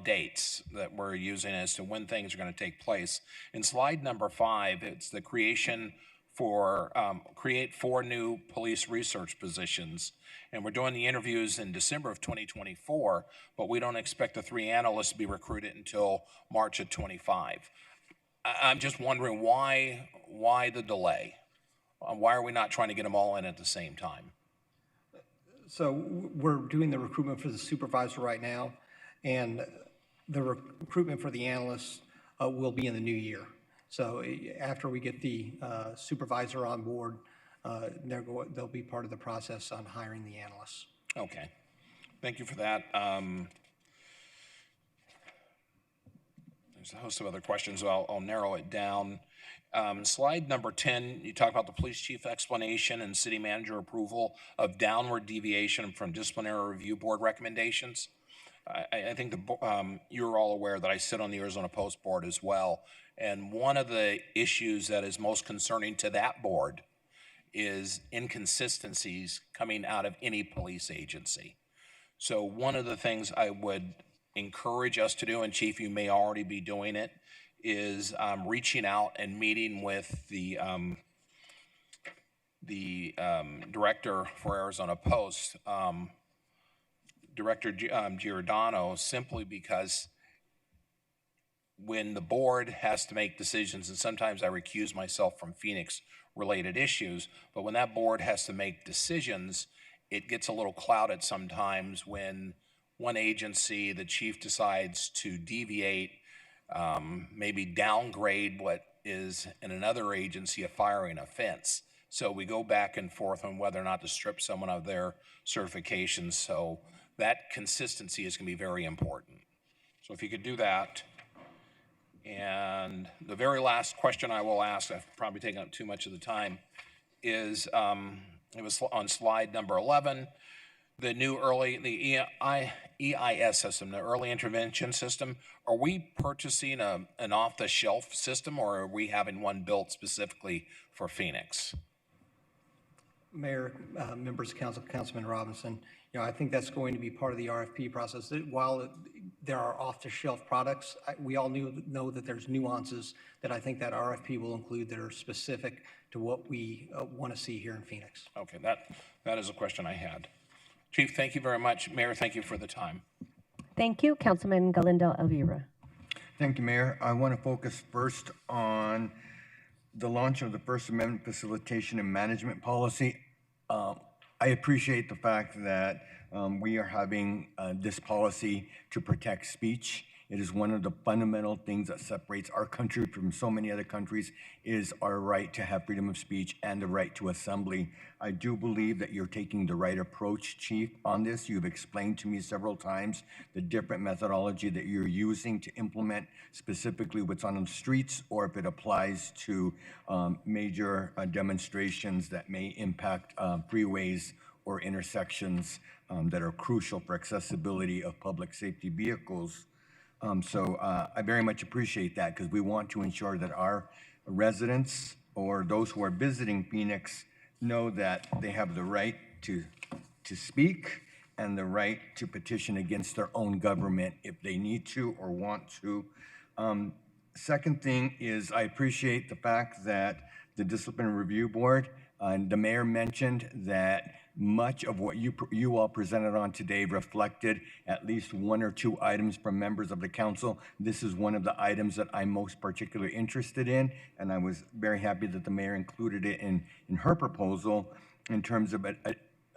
dates that we're using as to when things are going to take place. In slide number 5, it's the create 4 new police research positions. And we're doing the interviews in December of 2024, but we don't expect the 3 analysts to be recruited until March of 25. I'm just wondering why the delay? Why are we not trying to get them all in at the same time? So we're doing the recruitment for the supervisor right now, and the recruitment for the analysts will be in the new year. So after we get the supervisor on board, they'll be part of the process on hiring the analysts. Okay, thank you for that. there's a host of other questions, so I'll narrow it down. Slide number 10, you talk about the police chief explanation and city manager approval of downward deviation from disciplinary review board recommendations. I think you're all aware that I sit on the Arizona Post board as well. And one of the issues that is most concerning to that board is inconsistencies coming out of any police agency. So one of the things I would encourage us to do, and Chief, you may already be doing it, is reaching out and meeting with the director for Arizona Post, Director Giordano, simply because when the board has to make decisions, and sometimes I recuse myself from Phoenix-related issues, but when that board has to make decisions, it gets a little clouded sometimes when one agency, the chief decides to deviate, maybe downgrade what is in another agency a firing offense. So we go back and forth on whether or not to strip someone of their certifications. So that consistency is going to be very important. So if you could do that. And the very last question I will ask, I've probably taken up too much of the time, is it was on slide number 11, the new the EIS system, the early intervention system. Are we purchasing an off-the-shelf system, or are we having one built specifically for Phoenix? Mayor, members of council, Councilman Robinson, I think that's going to be part of the RFP process. While there are off-the-shelf products, we all know that there's nuances that I think that RFP will include that are specific to what we want to see here in Phoenix. Okay, that is a question I had. Chief, thank you very much. Mayor, thank you for the time. Thank you. Councilman Galindo Elvira. Thank you, Mayor. I want to focus first on the launch of the First Amendment facilitation and management policy. I appreciate the fact that we are having this policy to protect speech. It is one of the fundamental things that separates our country from so many other countries, is our right to have freedom of speech and the right to assembly. I do believe that you're taking the right approach, Chief, on this. You've explained to me several times the different methodology that you're using to implement specifically what's on the streets, or if it applies to major demonstrations that may impact freeways or intersections that are crucial for accessibility of public safety vehicles. So I very much appreciate that, because we want to ensure that our residents or those who are visiting Phoenix know that they have the right to speak and the right to petition against their own government if they need to or want to. Second thing is, I appreciate the fact that the Disciplinary Review Board, the mayor mentioned that much of what you all presented on today reflected at least one or two items from members of the council. This is one of the items that I'm most particularly interested in, and I was very happy that the mayor included it in her proposal in terms of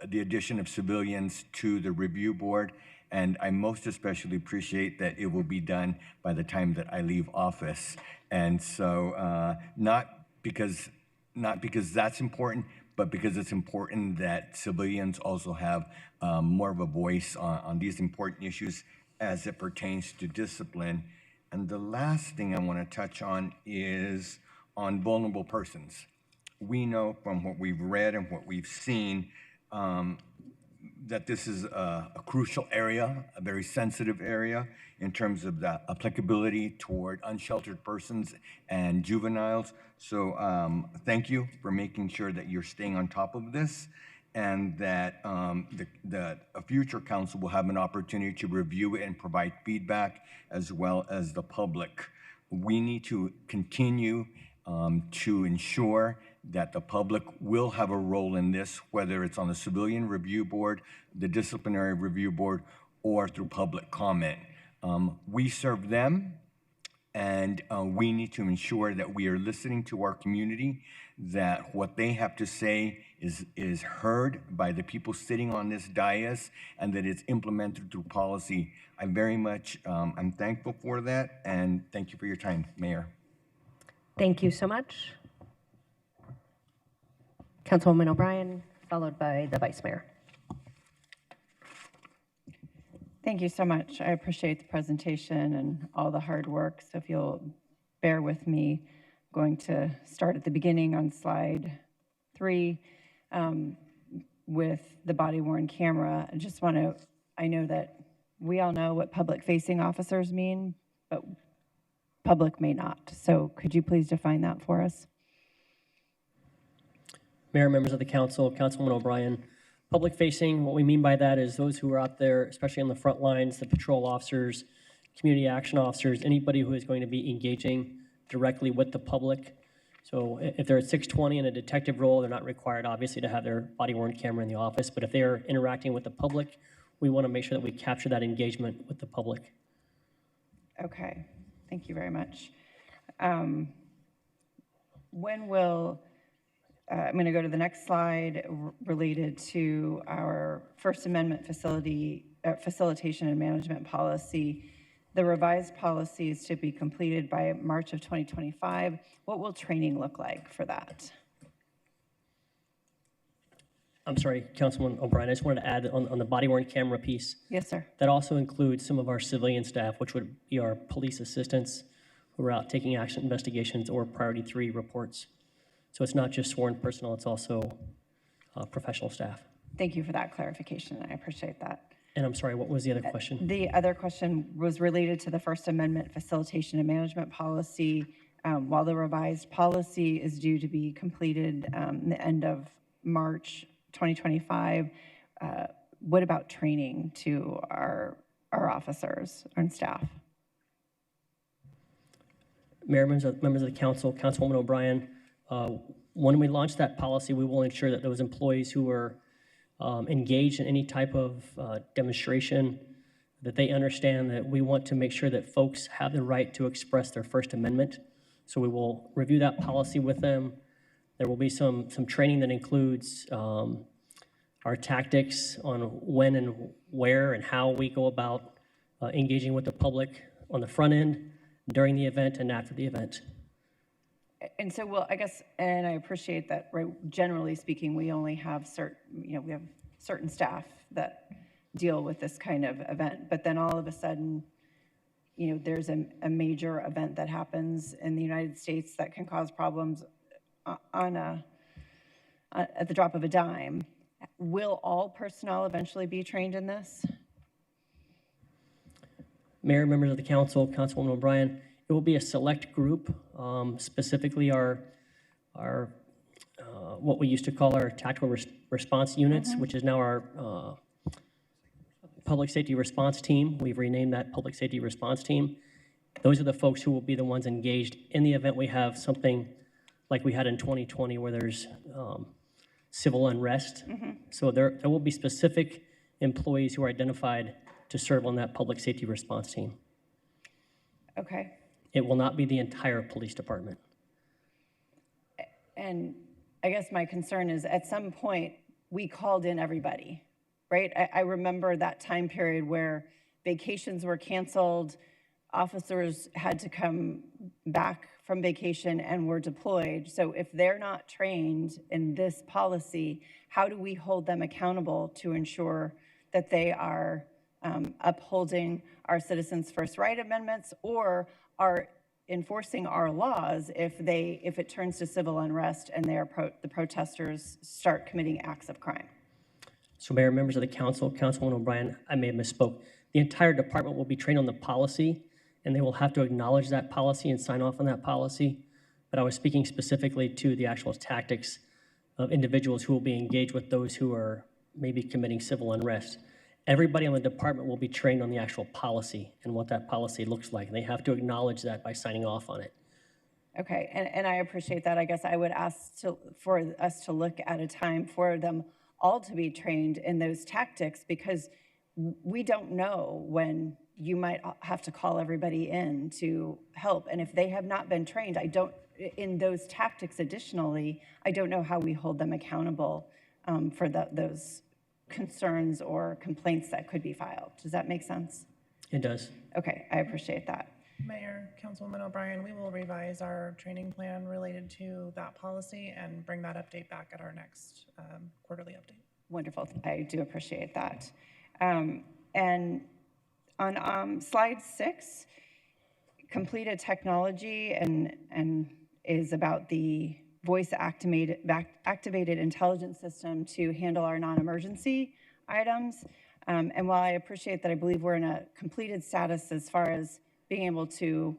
the addition of civilians to the review board. And I most especially appreciate that it will be done by the time that I leave office. And so not because that's important, but because it's important that civilians also have more of a voice on these important issues as it pertains to discipline. And the last thing I want to touch on is on vulnerable persons. We know from what we've read and what we've seen that this is a crucial area, a very sensitive area in terms of the applicability toward unsheltered persons and juveniles. So thank you for making sure that you're staying on top of this, and that a future council will have an opportunity to review it and provide feedback, as well as the public. We need to continue to ensure that the public will have a role in this, whether it's on the Civilian Review Board, the Disciplinary Review Board, or through public comment. We serve them, and we need to ensure that we are listening to our community, that what they have to say is heard by the people sitting on this dais, and that it's implemented through policy. I'm thankful for that, and thank you for your time, Mayor. Thank you so much. Councilwoman O'Brien, followed by the Vice Mayor. Thank you so much. I appreciate the presentation and all the hard work. So if you'll bear with me, I'm going to start at the beginning on slide 3 with the body-worn camera. I know that we all know what public-facing officers mean, but public may not. So could you please define that for us? Mayor, members of the council, Councilwoman O'Brien, public-facing, what we mean by that is those who are out there, especially on the front lines, the patrol officers, community action officers, anybody who is going to be engaging directly with the public. So if they're at 620 in a detective role, they're not required, obviously, to have their body-worn camera in the office. But if they're interacting with the public, we want to make sure that we capture that engagement with the public. Okay, thank you very much. When will, I'm going to go to the next slide related to our First Amendment facilitation and management policy. The revised policy is to be completed by March of 2025. What will training look like for that? I'm sorry, Councilwoman O'Brien, I just wanted to add on the body-worn camera piece. Yes, sir. That also includes some of our civilian staff, which would be our police assistants who are out taking action investigations or priority 3 reports. So it's not just sworn personnel, it's also professional staff. Thank you for that clarification. I appreciate that. And I'm sorry, what was the other question? The other question was related to the First Amendment facilitation and management policy. While the revised policy is due to be completed the end of March 2025, what about training to our officers and staff? Mayor, members of the council, Councilwoman O'Brien, when we launch that policy, we will ensure that those employees who are engaged in any type of demonstration, that they understand that we want to make sure that folks have the right to express their First Amendment. So we will review that policy with them. There will be some training that includes our tactics on when and where and how we go about engaging with the public on the front end, during the event, and after the event. And so, well, I guess, and I appreciate that, right, generally speaking, we only have we have certain staff that deal with this kind of event, but then all of a sudden, there's a major event that happens in the United States that can cause problems at the drop of a dime. Will all personnel eventually be trained in this? Mayor, members of the council, Councilwoman O'Brien, it will be a select group, specifically our what we used to call our tactical response units, which is now our public safety response team. We've renamed that public safety response team. Those are the folks who will be the ones engaged in the event we have something like we had in 2020 where there's civil unrest. So there will be specific employees who are identified to serve on that public safety response team. Okay. It will not be the entire police department. And I guess my concern is at some point we called in everybody, right? I remember that time period where vacations were canceled, officers had to come back from vacation and were deployed. So if they're not trained in this policy, how do we hold them accountable to ensure that they are upholding our Citizens First Right amendments or are enforcing our laws if it turns to civil unrest and the protesters start committing acts of crime? So Mayor, members of the council, Councilwoman O'Brien, I may have misspoke. The entire department will be trained on the policy, and they will have to acknowledge that policy and sign off on that policy. But I was speaking specifically to the actual tactics of individuals who will be engaged with those who are maybe committing civil unrest. Everybody on the department will be trained on the actual policy and what that policy looks like. And they have to acknowledge that by signing off on it. Okay, and I appreciate that. I guess I would ask for us to look at a time for them all to be trained in those tactics, because we don't know when you might have to call everybody in to help. And if they have not been trained, in those tactics additionally, I don't know how we hold them accountable for those concerns or complaints that could be filed. Does that make sense? It does. Okay, I appreciate that. Mayor, Councilwoman O'Brien, we will revise our training plan related to that policy and bring that update back at our next quarterly update. Wonderful. I do appreciate that. And On slide 6, completed technology and is about the voice activated intelligence system to handle our non-emergency items. And while I appreciate that I believe we're in a completed status as far as being able to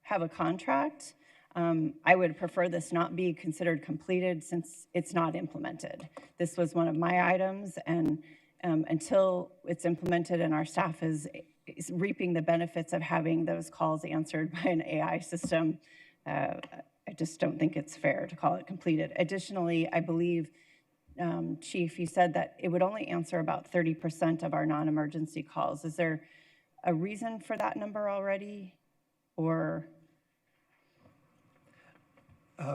have a contract, I would prefer this not be considered completed since it's not implemented. This was one of my items, and until it's implemented and our staff is reaping the benefits of having those calls answered by an AI system, I just don't think it's fair to call it completed. Additionally, I believe, Chief, you said that it would only answer about 30% of our non-emergency calls. Is there a reason for that number already, or?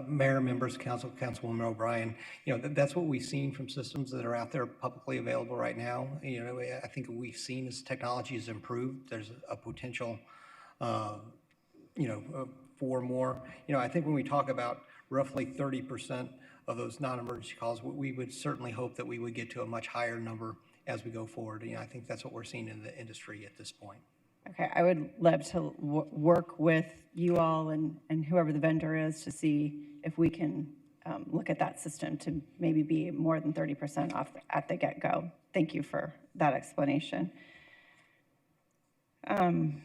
Mayor, members, council, Councilwoman O'Brien, that's what we've seen from systems that are out there publicly available right now. I think what we've seen as technology has improved, there's a potential, for more. I think when we talk about roughly 30% of those non-emergency calls, we would certainly hope that we would get to a much higher number as we go forward. I think that's what we're seeing in the industry at this point. Okay, I would love to work with you all and whoever the vendor is to see if we can look at that system to maybe be more than 30% off at the get-go. Thank you for that explanation. Sorry,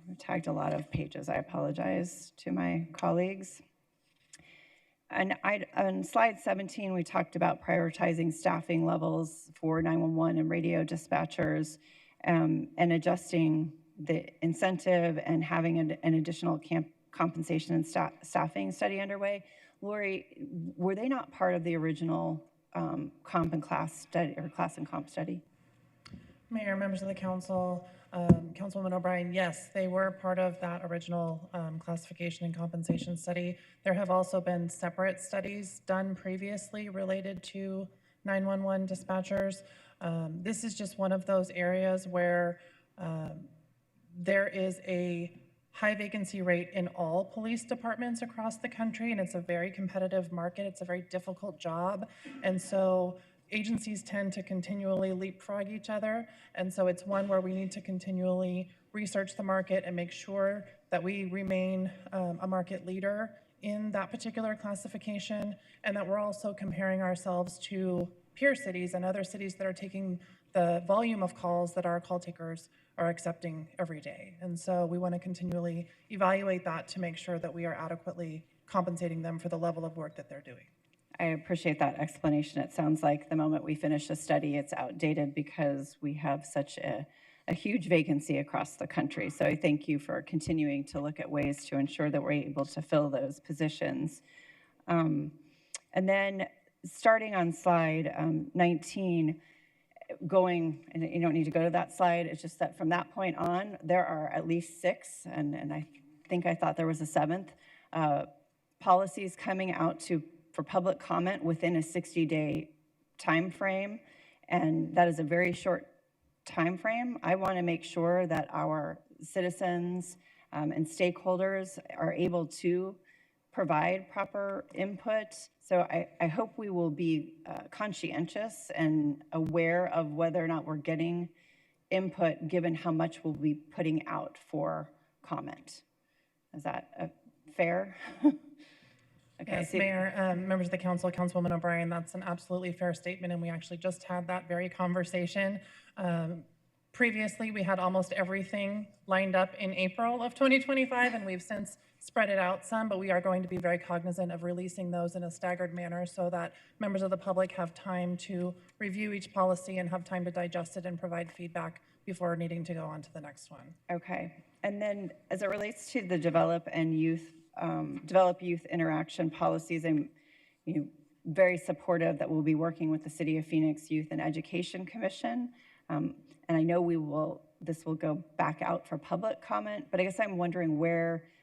I tagged a lot of pages. I apologize to my colleagues. And on slide 17, we talked about prioritizing staffing levels for 911 and radio dispatchers, and adjusting the incentive and having an additional compensation and staffing study underway. Lori, were they not part of the original comp and class study or class and comp study? Mayor, members of the council, Councilwoman O'Brien, yes, they were part of that original classification and compensation study. There have also been separate studies done previously related to 911 dispatchers. This is just one of those areas where there is a high vacancy rate in all police departments across the country, and it's a very competitive market. It's a very difficult job, and so agencies tend to continually leapfrog each other, and so it's one where we need to continually research the market and make sure that we remain a market leader in that particular classification, and that we're also comparing ourselves to peer cities and other cities that are taking the volume of calls that our call takers are accepting every day. And so we want to continually evaluate that to make sure that we are adequately compensating them for the level of work that they're doing. I appreciate that explanation. It sounds like the moment we finish a study, it's outdated because we have such a huge vacancy across the country. So I thank you for continuing to look at ways to ensure that we're able to fill those positions. And then starting on slide 19, and you don't need to go to that slide, it's just that from that point on, there are at least 6, and I thought there was a 7th, policies coming out for public comment within a 60-day time frame, and that is a very short time frame. I want to make sure that our citizens and stakeholders are able to provide proper input. So I hope we will be conscientious and aware of whether or not we're getting input given how much we'll be putting out for comment. Is that fair? Okay, yes, Mayor, members of the council, Councilwoman O'Brien, that's an absolutely fair statement, and we actually just had that very conversation. Previously, we had almost everything lined up in April of 2025, and we've since spread it out some, but we are going to be very cognizant of releasing those in a staggered manner so that members of the public have time to review each policy and have time to digest it and provide feedback before needing to go on to the next one. Okay, and then as it relates to the develop youth interaction policies, I'm very supportive that we'll be working with the City of Phoenix Youth and Education Commission. And I know this will go back out for public comment, but I guess I'm wondering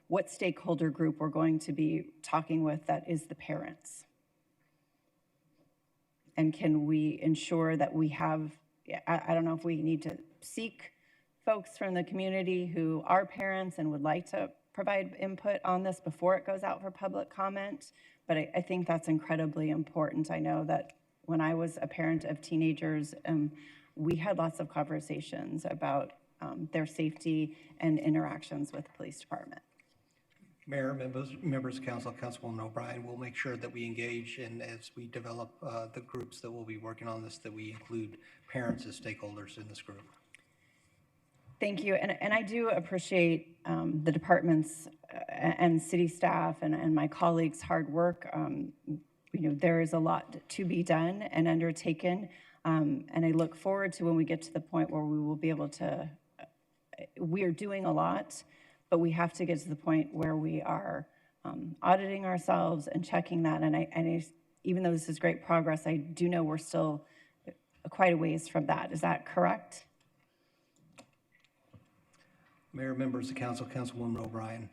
what stakeholder group we're going to be talking with that is the parents. And can we ensure that we have, I don't know if we need to seek folks from the community who are parents and would like to provide input on this before it goes out for public comment, but I think that's incredibly important. I know that when I was a parent of teenagers, we had lots of conversations about their safety and interactions with the police department. Mayor, members of council, Councilwoman O'Brien, we'll make sure that we engage, and as we develop the groups that will be working on this, that we include parents as stakeholders in this group. Thank you, and I do appreciate the departments and city staff and my colleagues' hard work. There is a lot to be done and undertaken, and I look forward to when we get to the point where we will be able to, we are doing a lot, but we have to get to the point where we are auditing ourselves and checking that. And even though this is great progress, I do know we're still quite a ways from that. Is that correct? Mayor, members of council, Councilwoman O'Brien,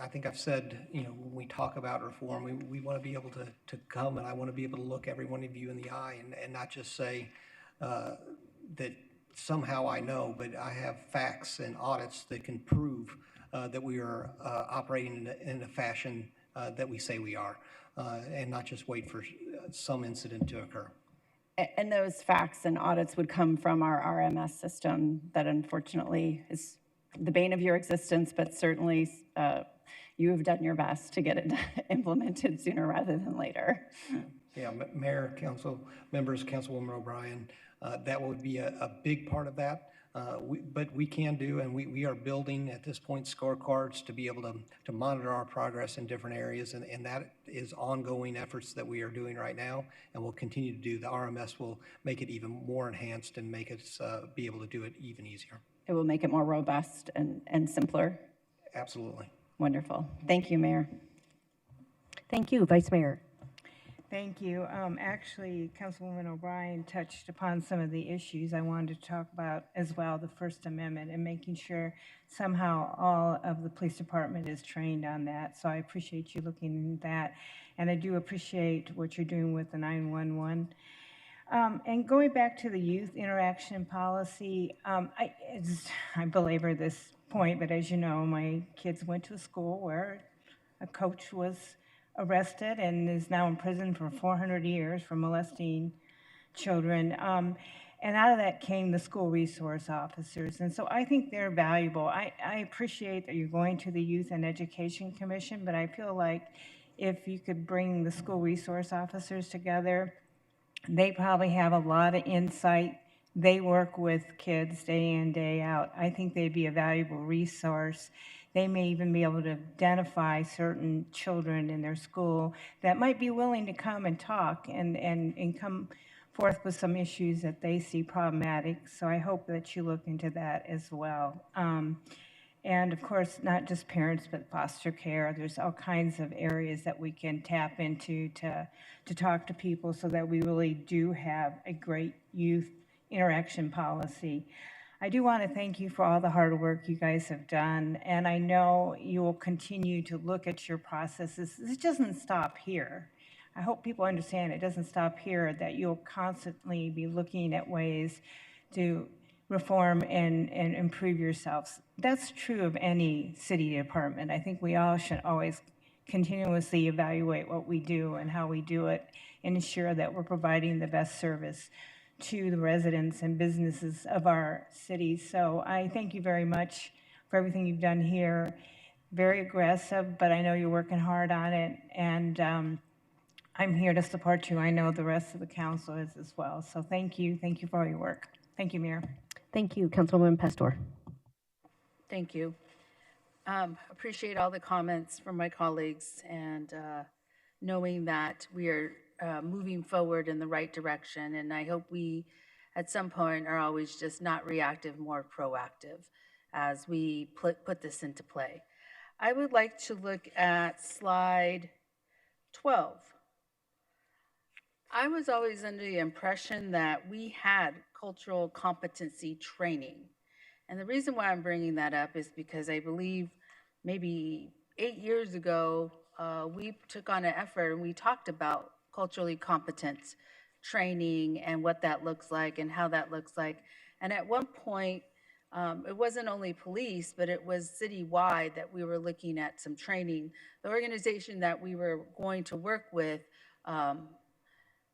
I think I've said, when we talk about reform, we want to be able to come, and I want to be able to look every one of you in the eye and not just say that somehow I know, but I have facts and audits that can prove that we are operating in a fashion that we say we are, and not just wait for some incident to occur. And those facts and audits would come from our RMS system that unfortunately is the bane of your existence, but certainly you have done your best to get it implemented sooner rather than later. Yeah, Mayor, council members, Councilwoman O'Brien, that would be a big part of that. But we can do, and we are building at this point scorecards to be able to monitor our progress in different areas, and that is ongoing efforts that we are doing right now, and we'll continue to do. The RMS will make it even more enhanced and make us be able to do it even easier. It will make it more robust and simpler. Absolutely. Wonderful. Thank you, Mayor. Thank you, Vice Mayor. Thank you. Actually, Councilwoman O'Brien touched upon some of the issues I wanted to talk about as well, the First Amendment and making sure somehow all of the police department is trained on that. So I appreciate you looking at that. And I do appreciate what you're doing with the 911. And going back to the youth interaction policy, I belabor this point, but as you know, my kids went to a school where a coach was arrested and is now in prison for 400 years for molesting children. And out of that came the school resource officers. And so I think they're valuable. I appreciate that you're going to the Youth and Education Commission, but I feel like if you could bring the school resource officers together, they probably have a lot of insight. They work with kids day in, day out. I think they'd be a valuable resource. They may even be able to identify certain children in their school that might be willing to come and talk and come forth with some issues that they see problematic. So I hope that you look into that as well. And of course, not just parents, but foster care. There's all kinds of areas that we can tap into to talk to people so that we really do have a great youth interaction policy. I do want to thank you for all the hard work you guys have done, and I know you will continue to look at your processes. This doesn't stop here. I hope people understand it doesn't stop here, that you'll constantly be looking at ways to reform and improve yourselves. That's true of any city department. I think we all should always continuously evaluate what we do and how we do it and ensure that we're providing the best service to the residents and businesses of our city. So I thank you very much for everything you've done here. Very aggressive, but I know you're working hard on it, and I'm here to support you. I know the rest of the council is as well. So thank you. Thank you for all your work. Thank you, Mayor. Thank you, Councilwoman Pastor. Thank you. Appreciate all the comments from my colleagues and knowing that we are moving forward in the right direction. And I hope we, at some point, are always just not reactive, more proactive as we put this into play. I would like to look at slide 12. I was always under the impression that we had cultural competency training. And the reason why I'm bringing that up is because I believe maybe 8 years ago, we took on an effort and we talked about culturally competent training and what that looks like and how that looks like. And at one point, it wasn't only police, but it was citywide that we were looking at some training. The organization that we were going to work with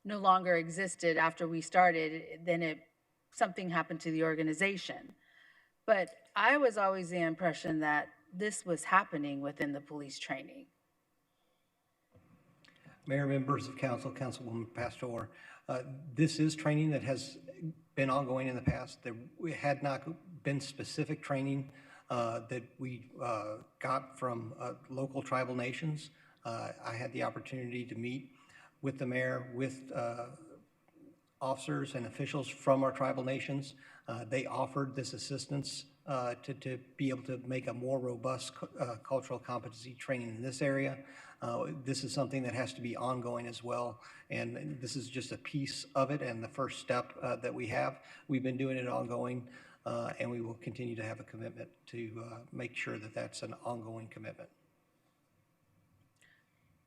no longer existed after we started. Then it something happened to the organization. But I was always the impression that this was happening within the police training. Mayor, members of council, Councilwoman Pastor, this is training that has been ongoing in the past. There had not been specific training that we got from local tribal nations. I had the opportunity to meet with the mayor, with officers and officials from our tribal nations. They offered this assistance to be able to make a more robust cultural competency training in this area. This is something that has to be ongoing as well, and this is just a piece of it and the first step that we have. We've been doing it ongoing, and we will continue to have a commitment to make sure that that's an ongoing commitment.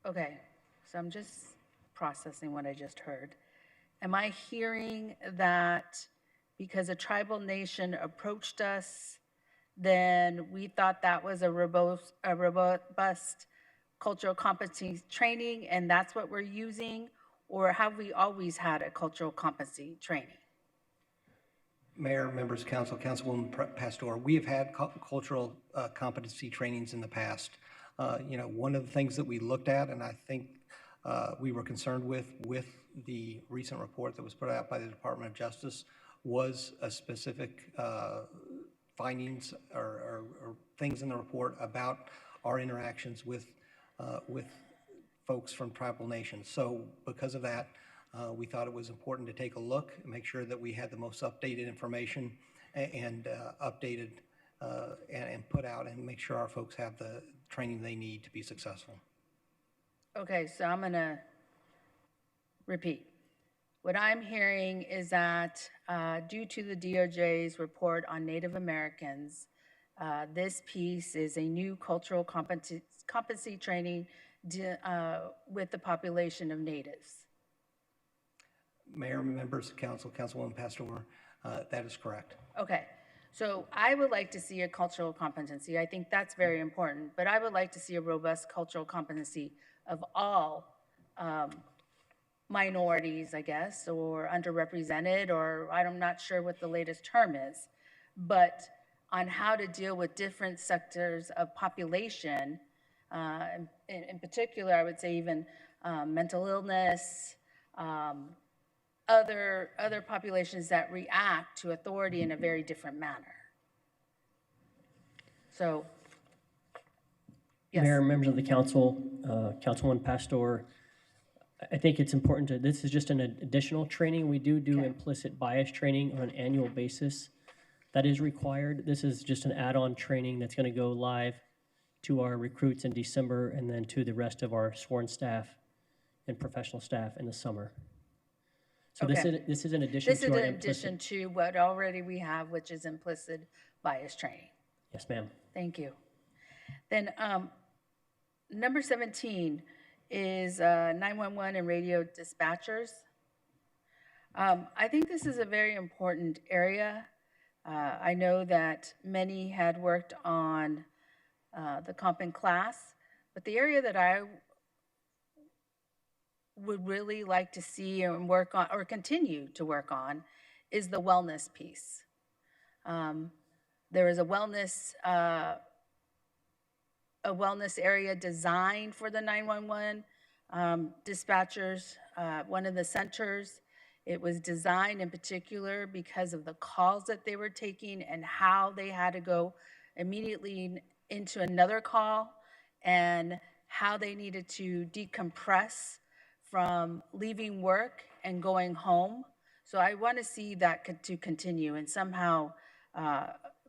Okay, so I'm just processing what I just heard. Am I hearing that because a tribal nation approached us, then we thought that was a robust cultural competency training, and that's what we're using? Or have we always had a cultural competency training? Mayor, members of council, Councilwoman Pastor, we have had cultural competency trainings in the past. One of the things that we looked at, and I think we were concerned with the recent report that was put out by the Department of Justice, was a specific findings or things in the report about our interactions with folks from tribal nations. So because of that, we thought it was important to take a look and make sure that we had the most updated information and updated and put out, and make sure our folks have the training they need to be successful. Okay, so I'm gonna repeat. What I'm hearing is that due to the DOJ's report on Native Americans, this piece is a new cultural competency training with the population of natives. Mayor, members of council, Councilwoman Pastor, that is correct. Okay, so I would like to see a cultural competency. I think that's very important, but I would like to see a robust cultural competency of all minorities, I guess, or underrepresented, or I'm not sure what the latest term is, but on how to deal with different sectors of population. In particular, I would say even mental illness, other populations that react to authority in a very different manner. So, yes. Mayor, members of the council, Councilwoman Pastor, I think it's important to, this is just an additional training. We do implicit bias training on an annual basis. That is required. This is just an add-on training that's going to go live to our recruits in December and then to the rest of our sworn staff and professional staff in the summer. So Okay. this is in addition This to is our in implicit. addition to what already we have, which is implicit bias training. Yes, ma'am. Thank you. Then number 17 is 911 and radio dispatchers. I think this is a very important area. I know that many had worked on the comp and class, but the area that I would really like to see and work on, or continue to work on, is the wellness piece. There is a wellness area designed for the 911 dispatchers. One of the centers, it was designed in particular because of the calls that they were taking and how they had to go immediately into another call and how they needed to decompress from leaving work and going home. So I want to see that to continue and somehow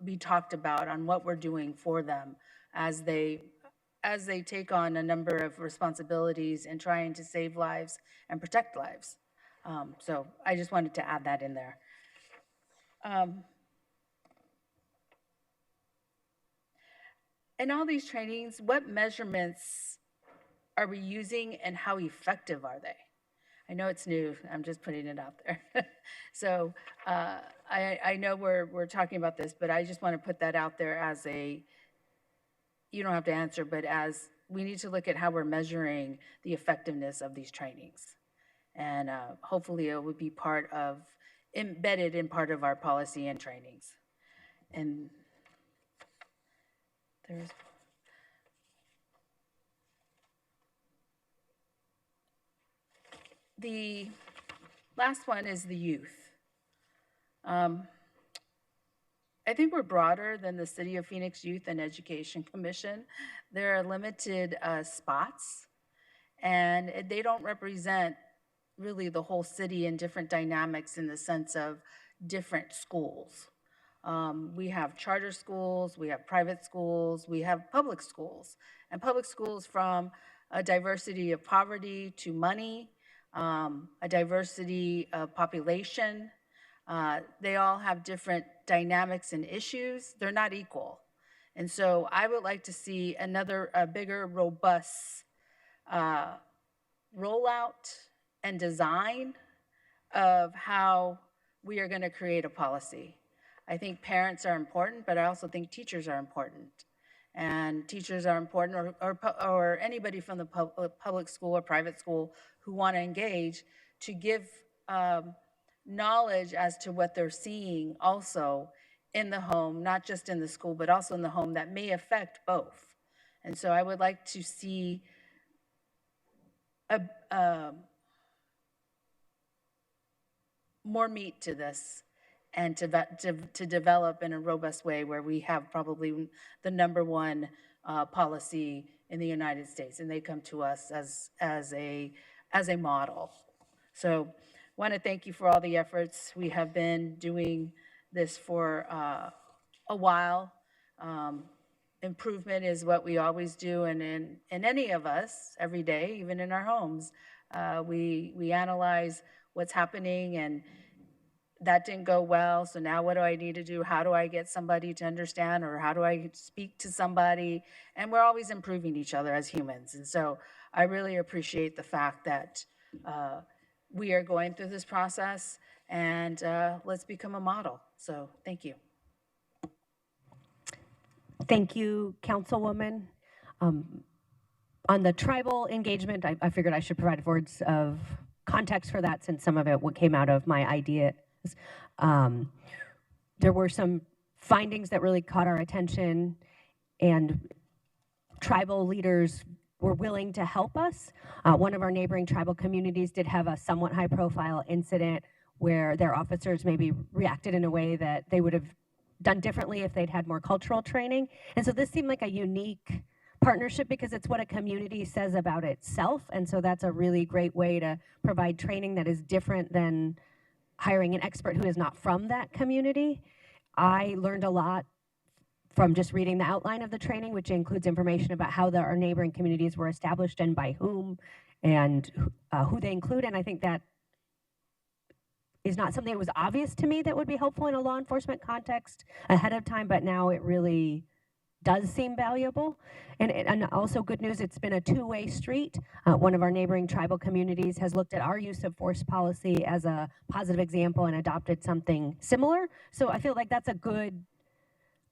be talked about on what we're doing for them as they take on a number of responsibilities in trying to save lives and protect lives. So I just wanted to add that in there. In all these trainings, what measurements are we using and how effective are they? I know it's new, I'm just putting it out there. So I know we're talking about this, but I just want to put that out there as a, you don't have to answer, but as we need to look at how we're measuring the effectiveness of these trainings. And hopefully it would be part of embedded in part of our policy and trainings. And there's the last one is the youth. I think we're broader than the City of Phoenix Youth and Education Commission. There are limited spots, and they don't represent really the whole city and different dynamics in the sense of different schools. We have charter schools, we have private schools, we have public schools, and public schools from a diversity of poverty to money, a diversity of population. They all have different dynamics and issues. They're not equal. And so I would like to see a bigger, robust rollout and design of how we are going to create a policy. I think parents are important, but I also think teachers are important. And teachers are important, or anybody from the public school or private school who want to engage to give knowledge as to what they're seeing also in the home, not just in the school, but also in the home that may affect both. And so I would like to see more meat to this and to develop in a robust way where we have probably the #1 policy in the United States, and they come to us as a model. So I want to thank you for all the efforts. We have been doing this for a while. Improvement is what we always do, and in any of us, every day, even in our homes, we analyze what's happening, and that didn't go well, so now what do I need to do? How do I get somebody to understand, or how do I speak to somebody? And we're always improving each other as humans. And so I really appreciate the fact that we are going through this process, and let's become a model. So thank you. Thank you, Councilwoman. On the tribal engagement, I figured I should provide words of context for that, since some of it came out of my ideas. There were some findings that really caught our attention, and tribal leaders were willing to help us. One of our neighboring tribal communities did have a somewhat high-profile incident where their officers maybe reacted in a way that they would have done differently if they'd had more cultural training. And so this seemed like a unique partnership because it's what a community says about itself. And so that's a really great way to provide training that is different than hiring an expert who is not from that community. I learned a lot from just reading the outline of the training, which includes information about how our neighboring communities were established and by whom, and who they include. And I think that is not something that was obvious to me that would be helpful in a law enforcement context ahead of time, but now it really does seem valuable. And also good news, it's been a two-way street. One of our neighboring tribal communities has looked at our use of force policy as a positive example and adopted something similar. So I feel like that's a good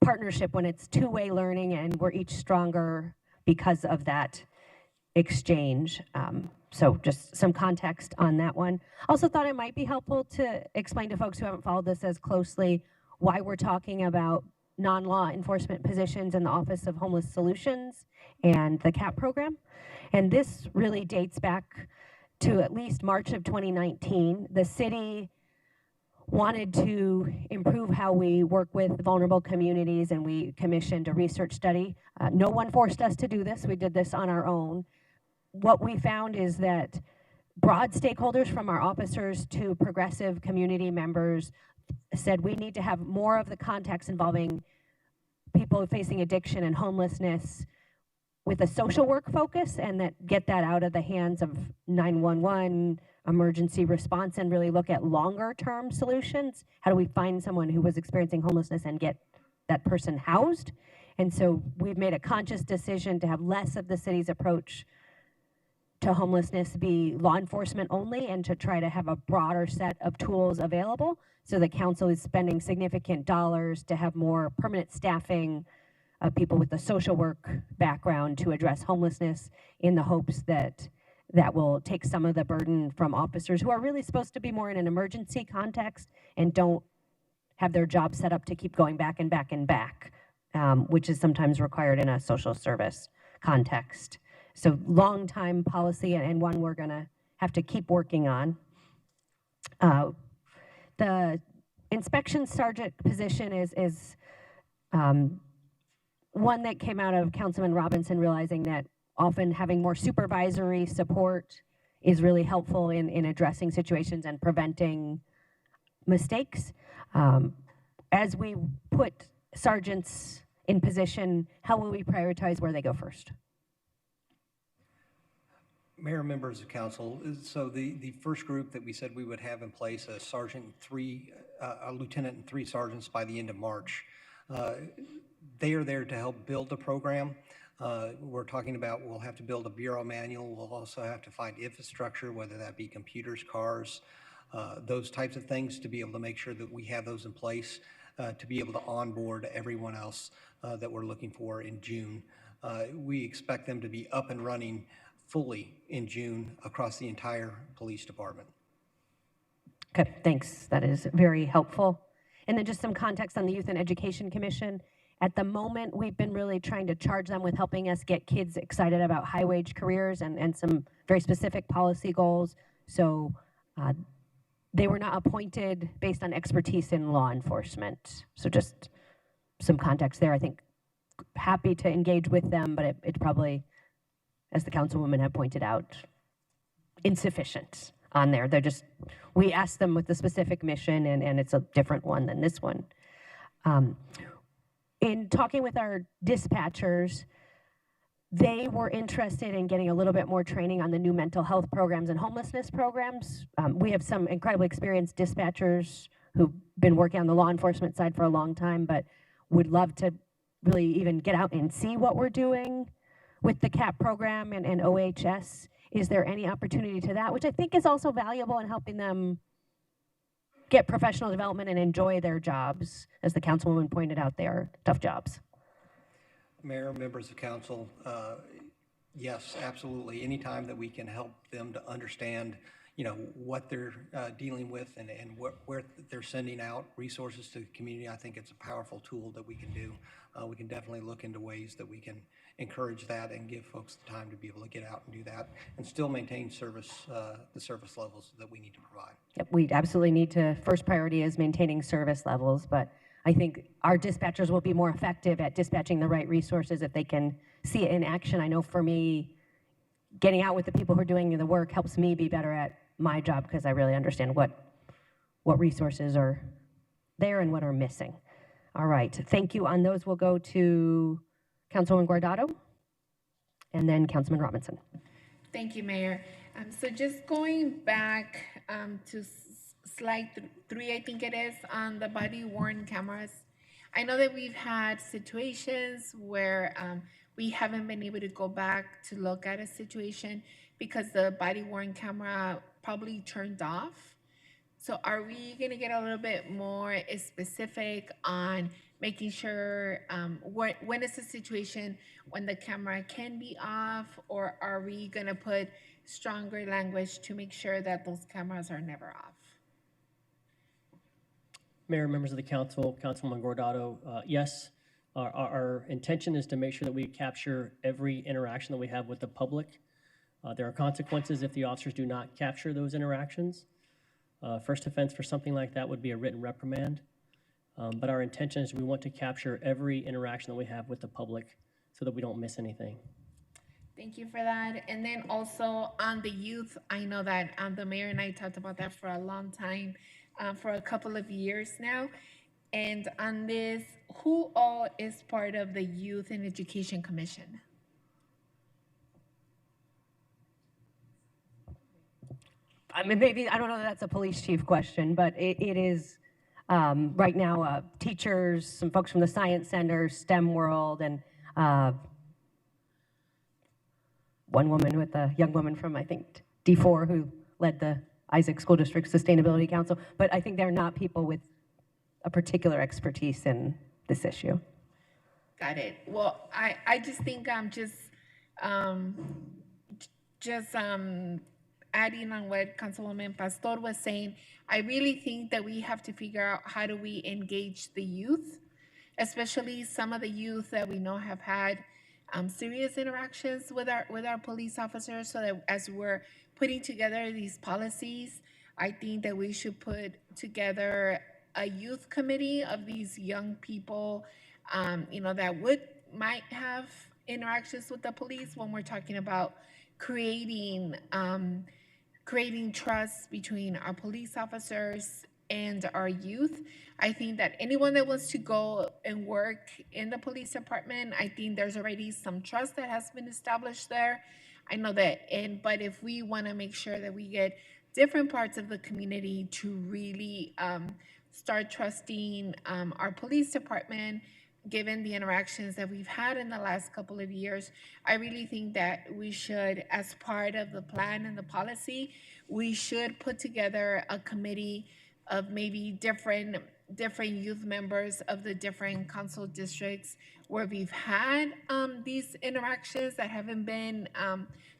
partnership when it's two-way learning and we're each stronger because of that exchange. So just some context on that one. Also thought it might be helpful to explain to folks who haven't followed this as closely why we're talking about non-law enforcement positions in the Office of Homeless Solutions and the CAP program. And this really dates back to at least March of 2019. The city wanted to improve how we work with vulnerable communities, and we commissioned a research study. No one forced us to do this. We did this on our own. What we found is that broad stakeholders, from our officers to progressive community members, said we need to have more of the context involving people facing addiction and homelessness with a social work focus, and that get that out of the hands of 911 emergency response and really look at longer term solutions. How do we find someone who was experiencing homelessness and get that person housed? And so we've made a conscious decision to have less of the city's approach to homelessness be law enforcement only, and to try to have a broader set of tools available. So the council is spending significant dollars to have more permanent staffing of people with a social work background to address homelessness, in the hopes that that will take some of the burden from officers who are really supposed to be more in an emergency context and don't have their job set up to keep going back and back and back, which is sometimes required in a social service context. So long time policy and one we're gonna have to keep working on. The inspection sergeant position is one that came out of Councilman Robinson realizing that often having more supervisory support is really helpful in addressing situations and preventing mistakes. As we put sergeants in position, how will we prioritize where they go first? Mayor, members of council, so the first group that we said we would have in place, a lieutenant and 3 sergeants by the end of March. They are there to help build the program. We're talking about we'll have to build a bureau manual. We'll also have to find infrastructure, whether that be computers, cars, those types of things, to be able to make sure that we have those in place to be able to onboard everyone else that we're looking for in June. We expect them to be up and running fully in June across the entire police department. Okay, thanks. That is very helpful. And then just some context on the Youth and Education Commission. At the moment, we've been really trying to charge them with helping us get kids excited about high-wage careers and some very specific policy goals. So they were not appointed based on expertise in law enforcement. So just some context there. I think happy to engage with them, but it's probably, as the councilwoman had pointed out, insufficient on there. They're just, we asked them with the specific mission and it's a different one than this one. In talking with our dispatchers, they were interested in getting a little bit more training on the new mental health programs and homelessness programs. We have some incredibly experienced dispatchers who've been working on the law enforcement side for a long time, but would love to really even get out and see what we're doing with the CAP program and OHS. Is there any opportunity to that, which I think is also valuable in helping them get professional development and enjoy their jobs? As the councilwoman pointed out, they are tough jobs. Mayor, members of council, yes, absolutely. Anytime that we can help them to understand, what they're dealing with and where they're sending out resources to the community, I think it's a powerful tool that we can do. We can definitely look into ways that we can encourage that and give folks the time to be able to get out and do that and still maintain service, the service levels that we need to provide. Yep, we absolutely need to, first priority is maintaining service levels, but I think our dispatchers will be more effective at dispatching the right resources if they can see it in action. I know for me, getting out with the people who are doing the work helps me be better at my job because I really understand what resources are there and what are missing. All right, thank you. On those, we'll go to Councilwoman Guardado and then Councilman Robinson. Thank you, Mayor. So just going back to slide 3, I think it is, on the body-worn cameras. I know that we've had situations where we haven't been able to go back to look at a situation because the body-worn camera probably turned off. So are we going to get a little bit more specific on making sure when is the situation when the camera can be off, or are we going to put stronger language to make sure that those cameras are never off? Mayor, members of the council, Councilwoman Guardado, yes, our intention is to make sure that we capture every interaction that we have with the public. There are consequences if the officers do not capture those interactions. First offense for something like that would be a written reprimand. But our intention is we want to capture every interaction that we have with the public so that we don't miss anything. Thank you for that. And then also on the youth, I know that the mayor and I talked about that for a long time, for a couple of years now. And on this, who all is part of the Youth and Education Commission? I mean, maybe, I don't know that that's a police chief question, but it is right now teachers, some folks from the science center, STEM world, and one woman with a young woman from, I think, D4 who led the Isaac School District Sustainability Council. But I think they're not people with a particular expertise in this issue. Got it. Well, I just think I'm just just adding on what Councilwoman Pastor was saying, I really think that we have to figure out how do we engage the youth, especially some of the youth that we know have had serious interactions with our police officers. So that as we're putting together these policies, I think that we should put together a youth committee of these young people, that might have interactions with the police when we're talking about creating creating trust between our police officers and our youth. I think that anyone that wants to go and work in the police department, I think there's already some trust that has been established there. I know that, but if we want to make sure that we get different parts of the community to really start trusting our police department, given the interactions that we've had in the last couple of years, I really think that we should, as part of the plan and the policy, we should put together a committee of maybe different youth members of the different council districts where we've had these interactions that haven't been,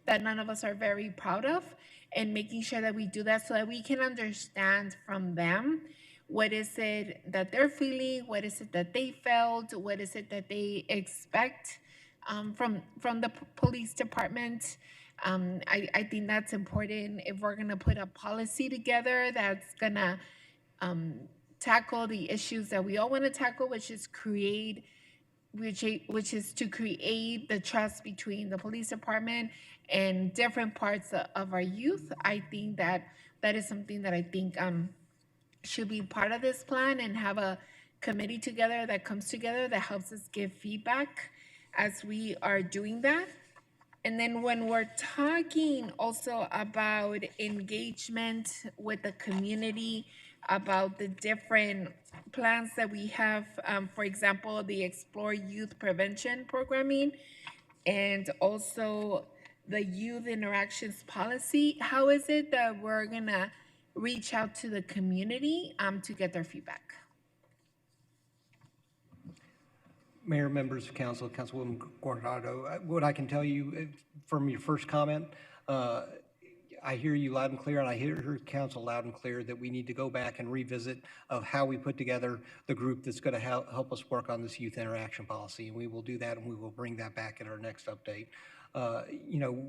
that none of us are very proud of, and making sure that we do that so that we can understand from them what is it that they're feeling, what is it that they felt, what is it that they expect from the police department. I think that's important if we're gonna put a policy together that's gonna tackle the issues that we all want to tackle, which is to create the trust between the police department and different parts of our youth. I think that is something that I think should be part of this plan, and have a committee together that comes together that helps us give feedback as we are doing that. And then when we're talking also about engagement with the community, about the different plans that we have, for example, the Explore Youth Prevention Programming, and also the Youth Interactions Policy, how is it that we're gonna reach out to the community to get their feedback? Mayor, members of council, Councilwoman Guardado, what I can tell you from your first comment, I hear you loud and clear, and I hear council loud and clear that we need to go back and revisit of how we put together the group that's going to help us work on this youth interaction policy. And we will do that, and we will bring that back at our next update.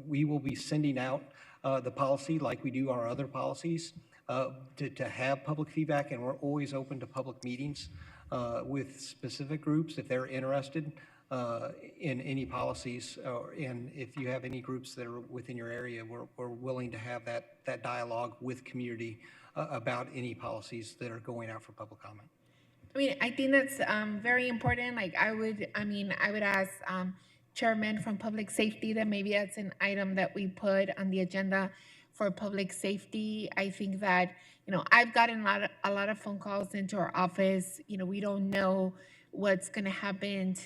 We will be sending out the policy like we do our other policies to have public feedback, and we're always open to public meetings with specific groups if they're interested in any policies, and if you have any groups that are within your area, we're willing to have that dialogue with community about any policies that are going out for public comment. I mean, I think that's very important. Like I would ask Chairman from Public Safety that maybe that's an item that we put on the agenda for public safety. I think that, I've gotten a lot of phone calls into our office. We don't know what's going to happen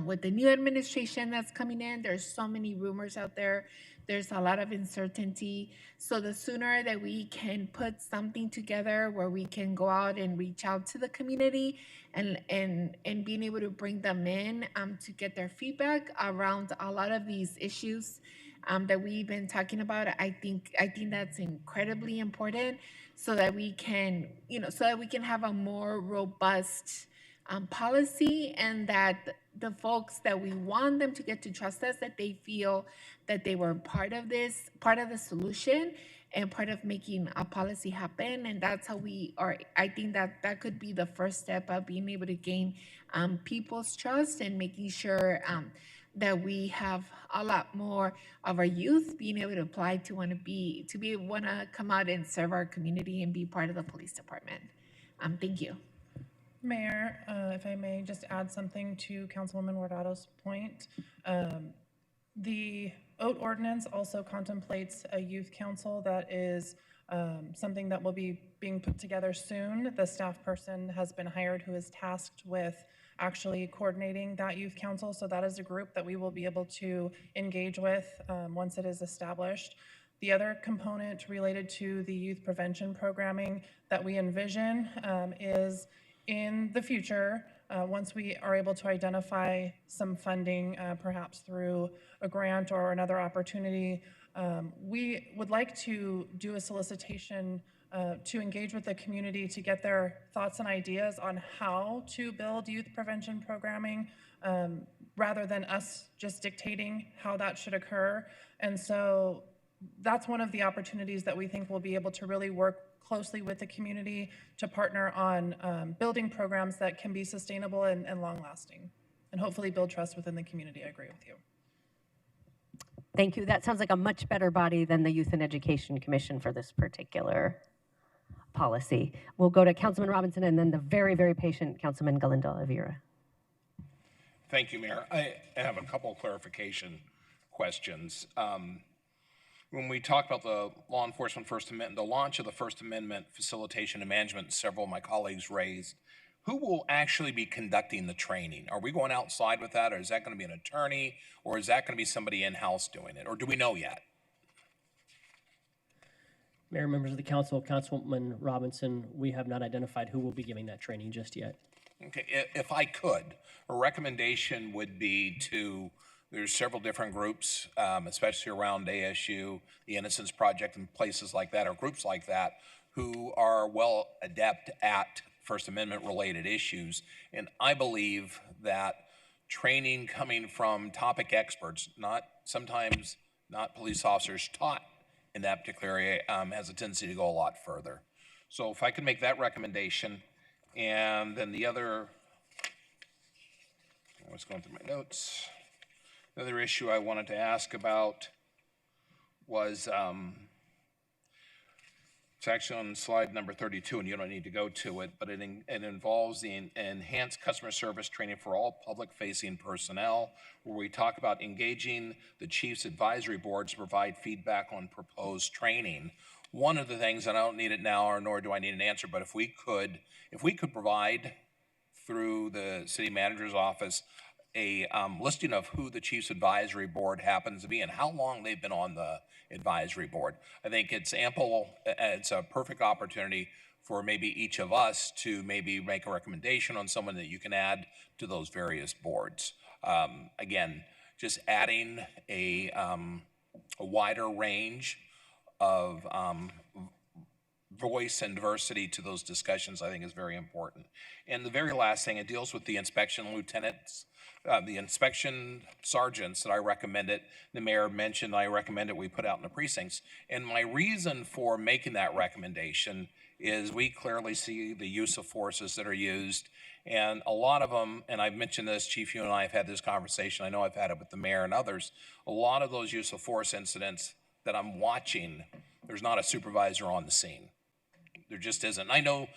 with the new administration that's coming in. There's so many rumors out there. There's a lot of uncertainty. So the sooner that we can put something together where we can go out and reach out to the community and being able to bring them in to get their feedback around a lot of these issues that we've been talking about, I think that's incredibly important, so that we can, have a more robust policy, and that the folks that we want them to get to trust us, that they feel that they were part of the solution and part of making a policy happen. And that's how we are. I think that could be the first step of being able to gain people's trust, and making sure that we have a lot more of our youth being able to apply to want to come out and serve our community and be part of the police department. Thank you. Mayor, if I may just add something to Councilwoman Guardado's point. The OAT ordinance also contemplates a youth council that is something that will be being put together soon. The staff person has been hired who is tasked with actually coordinating that youth council. So that is a group that we will be able to engage with once it is established. The other component related to the youth prevention programming that we envision is in the future, once we are able to identify some funding, perhaps through a grant or another opportunity, we would like to do a solicitation to engage with the community to get their thoughts and ideas on how to build youth prevention programming, rather than us just dictating how that should occur. And so that's one of the opportunities that we think we'll be able to really work closely with the community to partner on building programs that can be sustainable and long-lasting, and hopefully build trust within the community. I agree with you. Thank you. That sounds like a much better body than the Youth and Education Commission for this particular policy. We'll go to Councilman Robinson and then the very, very patient Councilman Galindo Avira. Thank you, Mayor. I have a couple of clarification questions. When we talk about the law enforcement First Amendment, the launch of the First Amendment facilitation and management, several of my colleagues raised, who will actually be conducting the training? Are we going outside with that, or is that going to be an attorney, or is that going to be somebody in-house doing it, or do we know yet? Mayor, members of the council, Councilwoman Robinson, we have not identified who will be giving that training just yet. Okay, if I could, a recommendation would be there's several different groups, especially around ASU, the Innocence Project and places like that, or groups like that, who are well adept at First Amendment related issues. And I believe that training coming from topic experts, sometimes not police officers taught in that particular area, has a tendency to go a lot further. So if I could make that recommendation. And then the other, I was going through my notes. The other issue I wanted to ask about was, it's actually on slide number 32, and you don't need to go to it, but it involves the enhanced customer service training for all public-facing personnel, where we talk about engaging the Chiefs Advisory Board to provide feedback on proposed training. One of the things, and I don't need it now, or nor do I need an answer, but if we could provide through the city manager's office a listing of who the Chiefs Advisory Board happens to be and how long they've been on the advisory board. I think it's it's a perfect opportunity for maybe each of us to maybe make a recommendation on someone that you can add to those various boards. Again, just adding a wider range of voice and diversity to those discussions, I think, is very important. And the very last thing, it deals with the inspection lieutenants, the inspection sergeants that I recommended. The mayor mentioned I recommended we put out in the precincts. And my reason for making that recommendation is we clearly see the use of forces that are used, and a lot of them, and I've mentioned this, Chief, you and I have had this conversation, I know I've had it with the mayor and others, a lot of those use of force incidents that I'm watching, there's not a supervisor on the scene. There just isn't. I know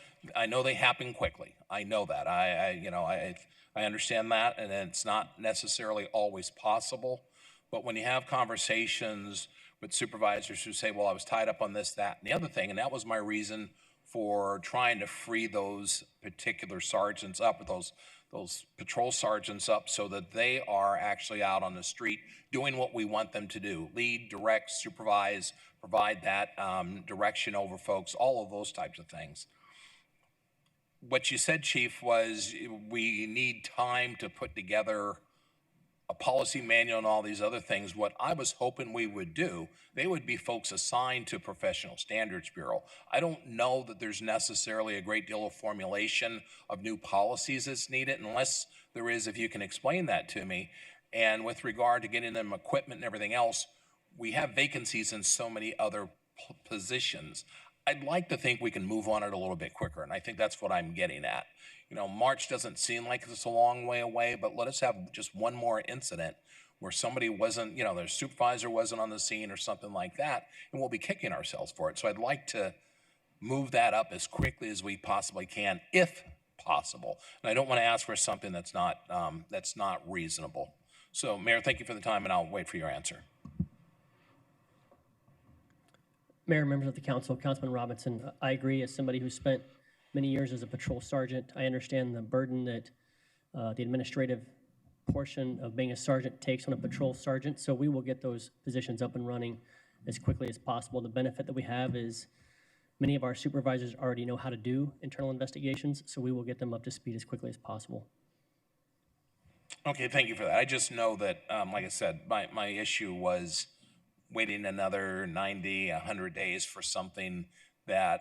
they happen quickly. I know that. I understand that, and it's not necessarily always possible. But when you have conversations with supervisors who say, well, I was tied up on this, that, and the other thing, and that was my reason for trying to free those particular sergeants up, those patrol sergeants up, so that they are actually out on the street doing what we want them to do: lead, direct, supervise, provide that direction over folks, all of those types of things. What you said, Chief, was we need time to put together a policy manual and all these other things. What I was hoping we would do, they would be folks assigned to Professional Standards Bureau. I don't know that there's necessarily a great deal of formulation of new policies that's needed, unless there is, if you can explain that to me. And with regard to getting them equipment and everything else, we have vacancies in so many other positions. I'd like to think we can move on it a little bit quicker, and I think that's what I'm getting at. You know, March doesn't seem like it's a long way away, but let us have just one more incident where somebody wasn't, their supervisor wasn't on the scene or something like that, and we'll be kicking ourselves for it. So I'd like to move that up as quickly as we possibly can, if possible. And I don't want to ask for something that's not reasonable. So, Mayor, thank you for the time, and I'll wait for your answer. Mayor, members of the council, Councilman Robinson, I agree. As somebody who spent many years as a patrol sergeant, I understand the burden that the administrative portion of being a sergeant takes on a patrol sergeant. So we will get those positions up and running as quickly as possible. The benefit that we have is many of our supervisors already know how to do internal investigations, so we will get them up to speed as quickly as possible. Okay, thank you for that. I just know that, like I said, my issue was waiting another 90, 100 days for something that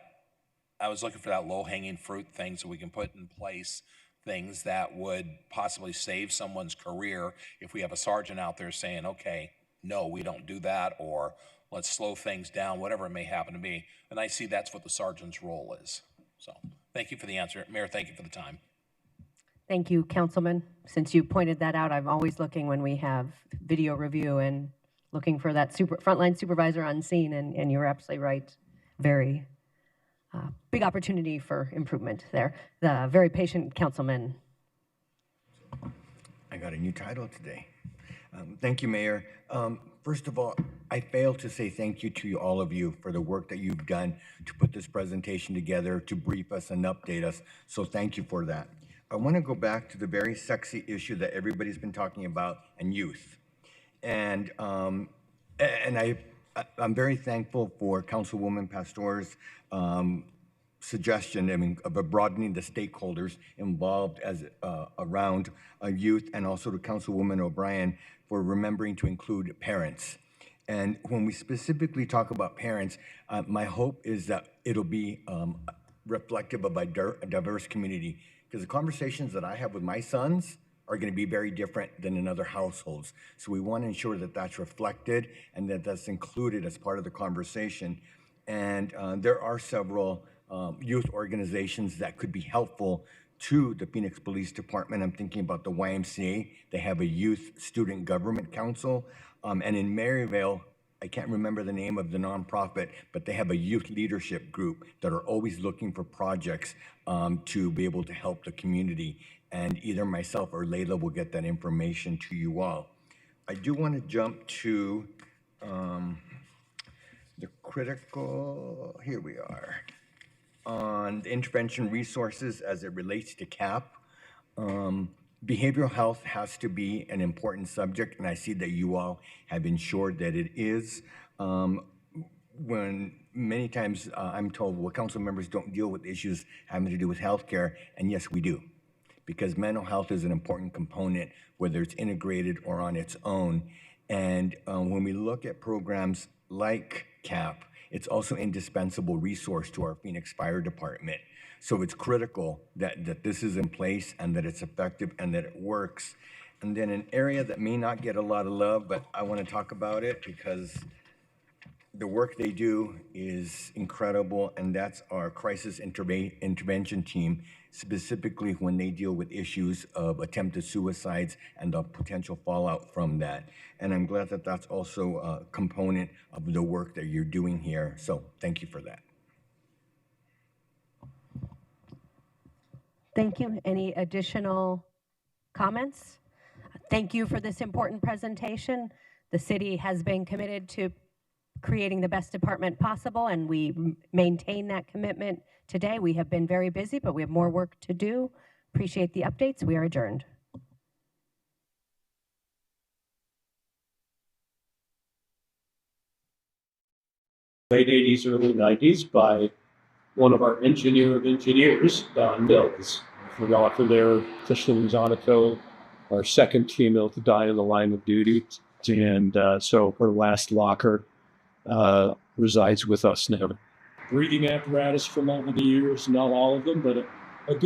I was looking for, that low-hanging fruit, things that we can put in place, things that would possibly save someone's career if we have a sergeant out there saying, okay, no, we don't do that, or let's slow things down, whatever it may happen to be. And I see that's what the sergeant's role is. So thank you for the answer. Mayor, thank you for the time. Thank you, Councilman. Since you pointed that out, I'm always looking when we have video review and looking for that frontline supervisor on scene, and you're absolutely right. Very big opportunity for improvement there. The very patient councilman. I got a new title today. Thank you, Mayor. First of all, I failed to say thank you to all of you for the work that you've done to put this presentation together, to brief us and update us. So thank you for that. I want to go back to the very sexy issue that everybody's been talking about, and youth. And I'm very thankful for Councilwoman Pastor's suggestion, of broadening the stakeholders involved around youth, and also to Councilwoman O'Brien for remembering to include parents. And when we specifically talk about parents, my hope is that it'll be reflective of a diverse community, because the conversations that I have with my sons are going to be very different than in other households. So we want to ensure that that's reflected and that that's included as part of the conversation. And there are several youth organizations that could be helpful to the Phoenix Police Department. I'm thinking about the YMCA. They have a Youth Student Government Council. And in Maryvale, I can't remember the name of the nonprofit, but they have a youth leadership group that are always looking for projects to be able to help the community. And either myself or Layla will get that information to you all. I do want to jump to the critical, here we are, on the intervention resources as it relates to CAP. Behavioral health has to be an important subject, and I see that you all have ensured that it is. When many times I'm told, well, council members don't deal with issues having to do with healthcare, and yes, we do, because mental health is an important component, whether it's integrated or on its own. And when we look at programs like CAP, it's also an indispensable resource to our Phoenix Fire Department. So it's critical that this is in place and that it's effective and that it works. And then an area that may not get a lot of love, but I want to talk about it because the work they do is incredible, and that's our crisis intervention team, specifically when they deal with issues of attempted suicides and the potential fallout from that. And I'm glad that that's also a component of the work that you're doing here. So thank you for that. Thank you. Any additional comments? Thank you for this important presentation. The city has been committed to creating the best department possible, and we maintain that commitment today. We have been very busy, but we have more work to do. Appreciate the updates. We are adjourned. Late 80s, early 90s by one of our engineer of engineers, Don Mills. We offer their Christian Zonato, our second female to die in the line of duty. And so her last locker resides with us now. Breathing apparatus from over the years, not all of them, but